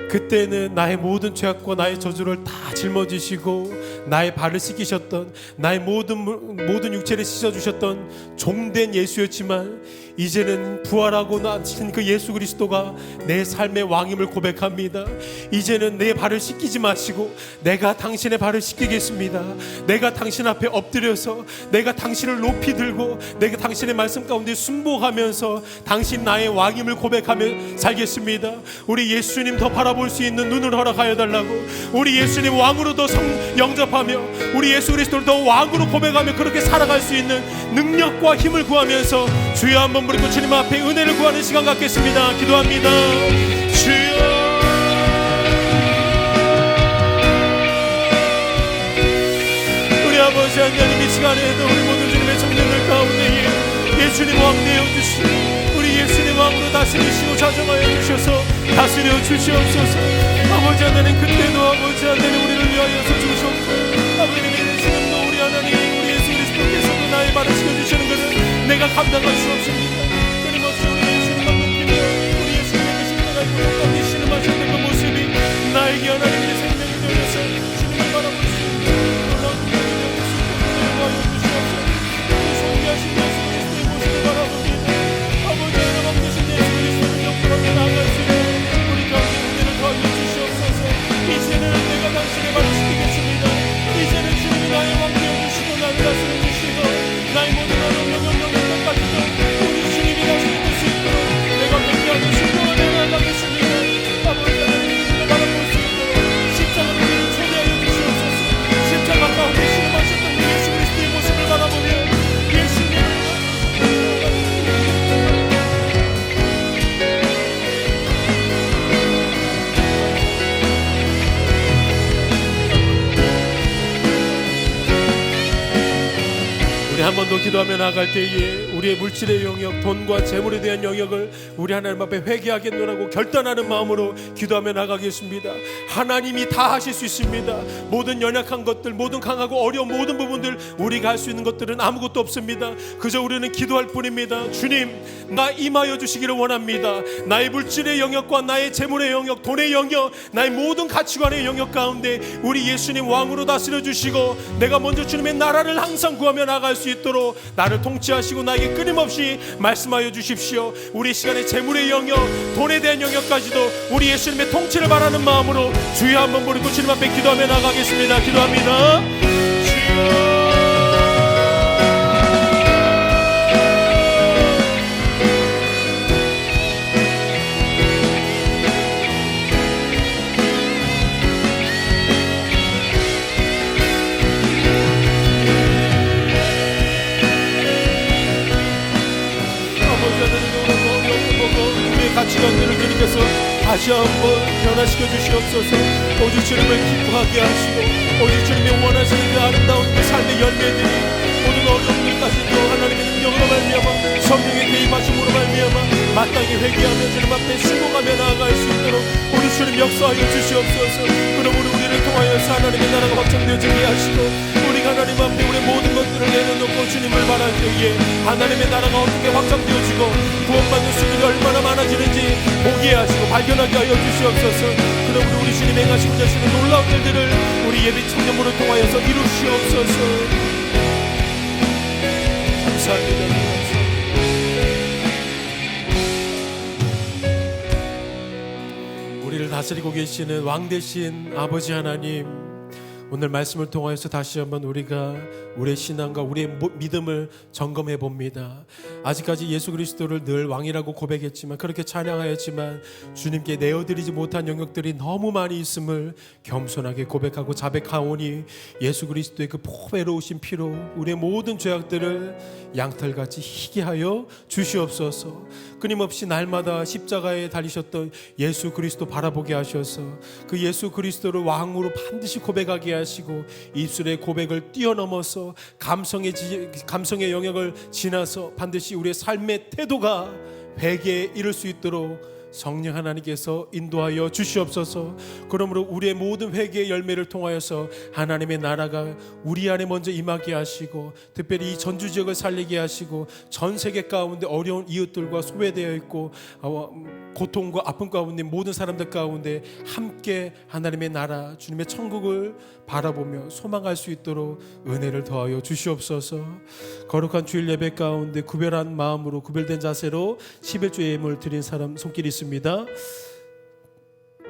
그때는 나의 모든 죄악과 나의 저주를 다 짊어지시고 나의 발을 씻기셨던 나의 모든 육체를 씻어주셨던 종된 예수였지만 이제는 부활하고 나신 그 예수 그리스도가 내 삶의 왕임을 고백합니다. 이제는 내 발을 씻기지 마시고 내가 당신의 발을 씻기겠습니다. 내가 당신 앞에 엎드려서 내가 당신을 높이 들고 내가 당신의 말씀 가운데 순복하면서 당신 나의 왕임을 고백하며 살겠습니다. 우리 예수님 더 바라볼 수 있는 눈을 허락하여 달라고 우리 예수님 왕으로 더 영접하며 우리 예수 그리스도를 더 왕으로 고백하며 그렇게 살아갈 수 있는 능력과 힘을 구하면서 주여 한번 부르고 주님 앞에 은혜를 구하는 시간 갖겠습니다. 기도합니다. 주여 우리 아버지 하나님 이 시간에도 우리 모든 주님의 청년들 가운데 예수님 왕 되어주시고 우리 예수님 왕으로 다스리시고 자정하여 주셔서 다스려 주시옵소서. 아버지 하나님 그때도 아버지 하나님 우리를 위하여서 주셨고 아버지 지금도 우리 하나님 우리가 감당할 수 없습니다. 끊임없이 우리 예수님만 높이며 우리 예수님의 십자가의 고통과 신음하셨던 그 모습이 나에게 하나님의 생명이 되어서 주님을 바라볼 수 있는 놀라운 능력이 되어줄 수 있도록 도와여 주시옵소서. 우리 성리하신 예수 그리스도의 모습을 바라봅니다. 아버지 하나님 되신 예수 그리스도를 영접하며 나아갈 수 있는 우리 가운데 은혜를 더하여 주시옵소서. 이제는 내가 당신의 발을 씻기겠습니다. 이제는 주님이 나의 왕 되어주시고 나를 다스려 주시고 나의 모든 어려움 영역까지도 우리 주님이 다스려 수 있도록 내가 경계하고 신령하게 나아가겠습니다. 아버지 하나님 바라볼 수 있도록 십자가를 우리를 초대하여 주시옵소서. 십자가 가운데 신음하셨던 예수 그리스도의 모습을 바라보며 예수님을 우리 한 번 더 기도하며 나아갈 때에 우리의 물질의 영역, 돈과 재물에 대한 영역을 우리 하나님 앞에 회개하겠노라고 결단하는 마음으로 기도하며 나가겠습니다. 하나님이 다 하실 수 있습니다. 모든 연약한 것들, 모든 강하고 어려운 모든 부분들, 우리가 할 수 있는 것들은 아무것도 없습니다. 그저 우리는 기도할 뿐입니다. 주님, 나 임하여 주시기를 원합니다. 나의 물질의 영역과 나의 재물의 영역, 돈의 영역, 나의 모든 가치관의 영역 가운데 우리 예수님 왕으로 다스려 주시고 내가 먼저 주님의 나라를 항상 구하며 나갈 수 있도록 나를 통치하시고 나에게 끊임없이 말씀하여 주십시오. 우리 시간에 재물의 영역, 돈에 대한 영역까지도 우리 예수님의 통치를 바라는 마음으로 주여 한번 부르고 주님 앞에 기도하며 나가겠습니다. 기도합니다. 주여 가치관들을 주님께서 다시 한번 변화시켜 주시옵소서. 오직 주님을 기뻐하게 하시고 오직 주님이 원하시는 그 아름다운 그 삶의 열매들이 모든 어려움들까지도 하나님의 능력으로 말미암아 성령의 개입하심으로 말미암아 마땅히 회개하며 주님 앞에 순종하며 나아갈 수 있도록 우리 주님 역사하여 주시옵소서. 그러므로 우리를 통하여서 하나님의 나라가 확장되어지게 하시고 우리가 하나님 앞에 우리 모든 것들을 내려놓고 주님을 바랄 때에 하나님의 나라가 어떻게 확장되어지고 구원받는 수들이 얼마나 많아지는지 보게 하시고 발견하게 하여 주시옵소서. 그러므로 우리 주님 행하시고자 하시는 놀라운 일들을 우리 예비 청년부를 통하여서 이루시옵소서. 감사합니다. 우리를 다스리고 계시는 왕 되신 아버지 하나님, 오늘 말씀을 통하여서 다시 한번 우리가 우리의 신앙과 우리의 믿음을 점검해 봅니다. 아직까지 예수 그리스도를 늘 왕이라고 고백했지만 그렇게 찬양하였지만 주님께 내어드리지 못한 영역들이 너무 많이 있음을 겸손하게 고백하고 자백하오니 예수 그리스도의 그 보배로우신 피로 우리의 모든 죄악들을 양털같이 희게 하여 주시옵소서. 끊임없이 날마다 십자가에 달리셨던 예수 그리스도 바라보게 하셔서 그 예수 그리스도를 왕으로 반드시 고백하게 하시고 입술의 고백을 뛰어넘어서 감성의 영역을 지나서 반드시 우리의 삶의 태도가 회개에 이를 수 있도록 성령 하나님께서 인도하여 주시옵소서. 그러므로 우리의 모든 회개의 열매를 통하여서 하나님의 나라가 우리 안에 먼저 임하게 하시고 특별히 이 전주 지역을 살리게 하시고 전 세계 가운데 어려운 이웃들과 소외되어 있고 고통과 아픔 가운데 모든 사람들 가운데 함께 하나님의 나라 주님의 천국을 바라보며 소망할 수 있도록 은혜를 더하여 주시옵소서. 거룩한 주일 예배 가운데 구별한 마음으로 구별된 자세로 11조 예물 드린 사람 손길이 있습니다.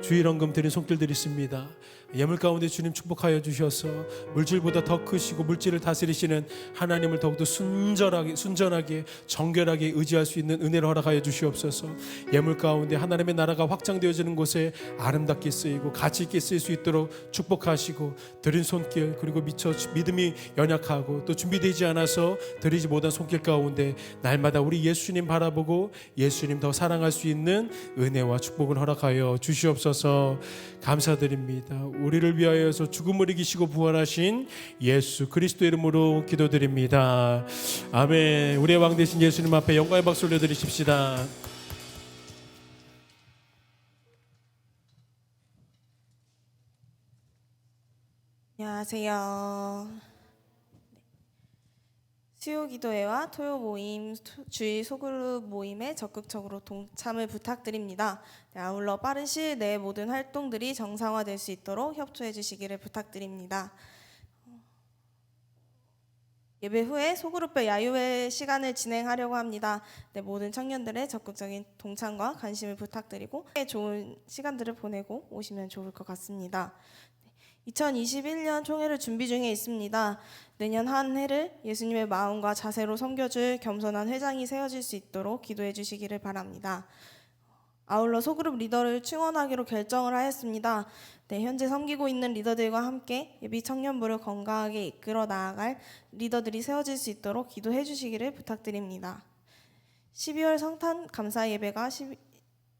주일 헌금 드린 손길들이 있습니다. 예물 가운데 주님 축복하여 주셔서 물질보다 더 크시고 물질을 다스리시는 하나님을 더욱더 순전하게 정결하게 의지할 수 있는 은혜를 허락하여 주시옵소서. 예물 가운데 하나님의 나라가 확장되어지는 곳에 아름답게 쓰이고 가치 있게 쓰일 수 있도록 축복하시고 드린 손길 그리고 미처 믿음이 연약하고 또 준비되지 않아서 드리지 못한 손길 가운데 날마다 우리 예수님 바라보고 예수님 더 사랑할 수 있는 은혜와 축복을 허락하여 주시옵소서. 감사드립니다. 우리를 위하여서 죽음을 이기시고 부활하신 예수 그리스도 이름으로 기도드립니다. 아멘. 우리의 왕 되신 예수님 앞에 영광의 박수 올려드리십시다. 안녕하세요. 수요기도회와 토요 모임, 주일 소그룹 모임에 적극적으로 동참을 부탁드립니다. 네, 아울러 빠른 시일 내에 모든 활동들이 정상화될 수 있도록 협조해 주시기를 부탁드립니다. 예배 후에 소그룹별 야유회 시간을 진행하려고 합니다. 네, 모든 청년들의 적극적인 동참과 관심을 부탁드리고 좋은 시간들을 보내고 오시면 좋을 것 같습니다. 2021년 총회를 준비 중에 있습니다. 내년 한 해를 예수님의 마음과 자세로 섬겨줄 겸손한 회장이 세워질 수 있도록 기도해 주시기를 바랍니다. 아울러 소그룹 리더를 충원하기로 결정을 하였습니다. 네, 현재 섬기고 있는 리더들과 함께 예비 청년부를 건강하게 이끌어 나아갈 리더들이 세워질 수 있도록 기도해 주시기를 부탁드립니다. 12월 성탄 감사 예배가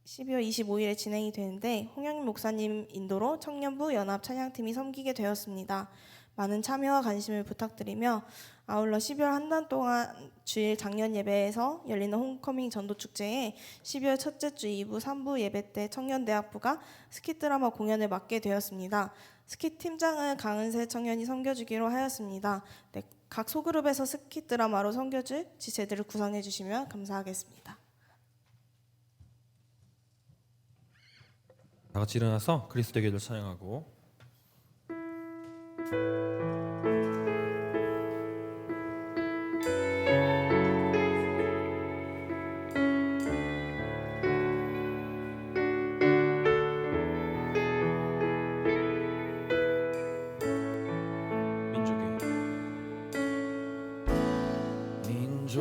12월 25일에 진행이 되는데 홍영민 목사님 인도로 청년부 연합 찬양팀이 섬기게 되었습니다. 많은 참여와 관심을 부탁드리며 아울러 12월 한 달 동안 주일 작년 예배에서 열리는 홈커밍 전도축제에 12월 첫째 주 2부 3부 예배 때 청년대학부가 스킷드라마 공연을 맡게 되었습니다. 스킷팀장은 강은세 청년이 섬겨주기로 하였습니다. 네, 각 소그룹에서 스킷드라마로 섬겨줄 지체들을 구성해 주시면 감사하겠습니다. 다 같이 일어나서 그리스도의 교회를 찬양하고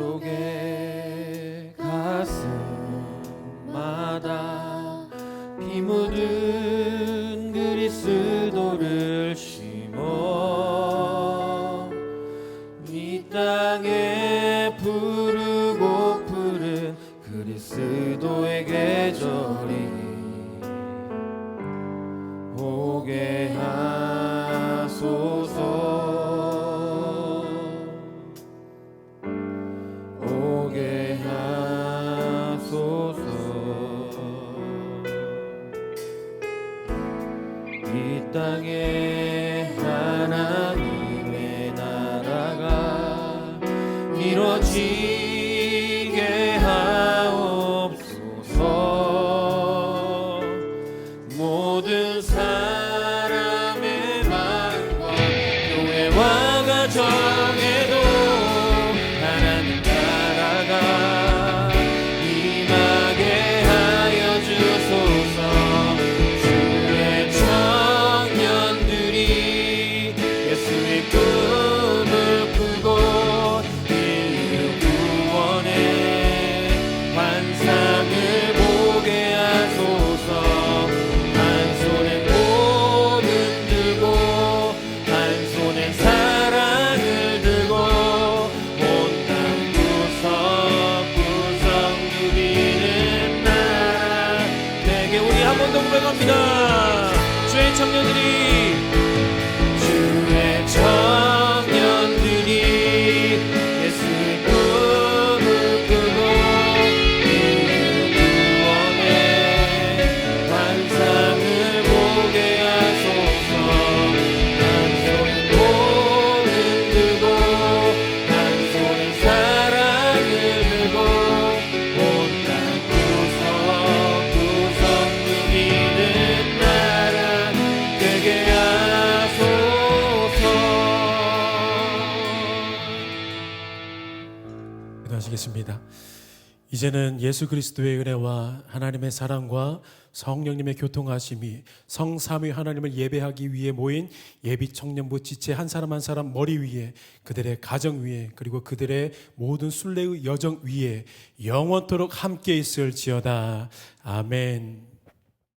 민족의 가슴마다 피 묻은 그리스도를 심어 이 땅에 부르고 푸른 그리스도의 계절이 오게 하소서 오게 하소서 이 땅에 하나님의 나라가 이루어지게 하옵소서 모든 사람의 마음과 교회와 가정에도 하나님 나라가 임하게 하여 주소서 주의 청년들이 예수의 꿈을 꾸고 인류 구원의 환상을 보게 하소서 한 손에 몸을 들고 한 손에 사랑을 들고 온 땅 구석구석 누리는 나라 되게 우리 한 번 더 고백합니다. 주의 청년들이 주의 청년들이 예수의 꿈을 꾸고 인류 구원의 환상을 보게 하소서 한 손에 몸을 들고 한 손에 사랑을 들고 온 땅 구석구석 누리는 나라 되게 하소서. 기도하시겠습니다. 이제는 예수 그리스도의 은혜와 하나님의 사랑과 성령님의 교통하심이 성삼위 하나님을 예배하기 위해 모인 예비 청년부 지체 한 사람 한 사람 머리 위에 그들의 가정 위에 그리고 그들의 모든 순례의 여정 위에 영원토록 함께 있을지어다. 아멘.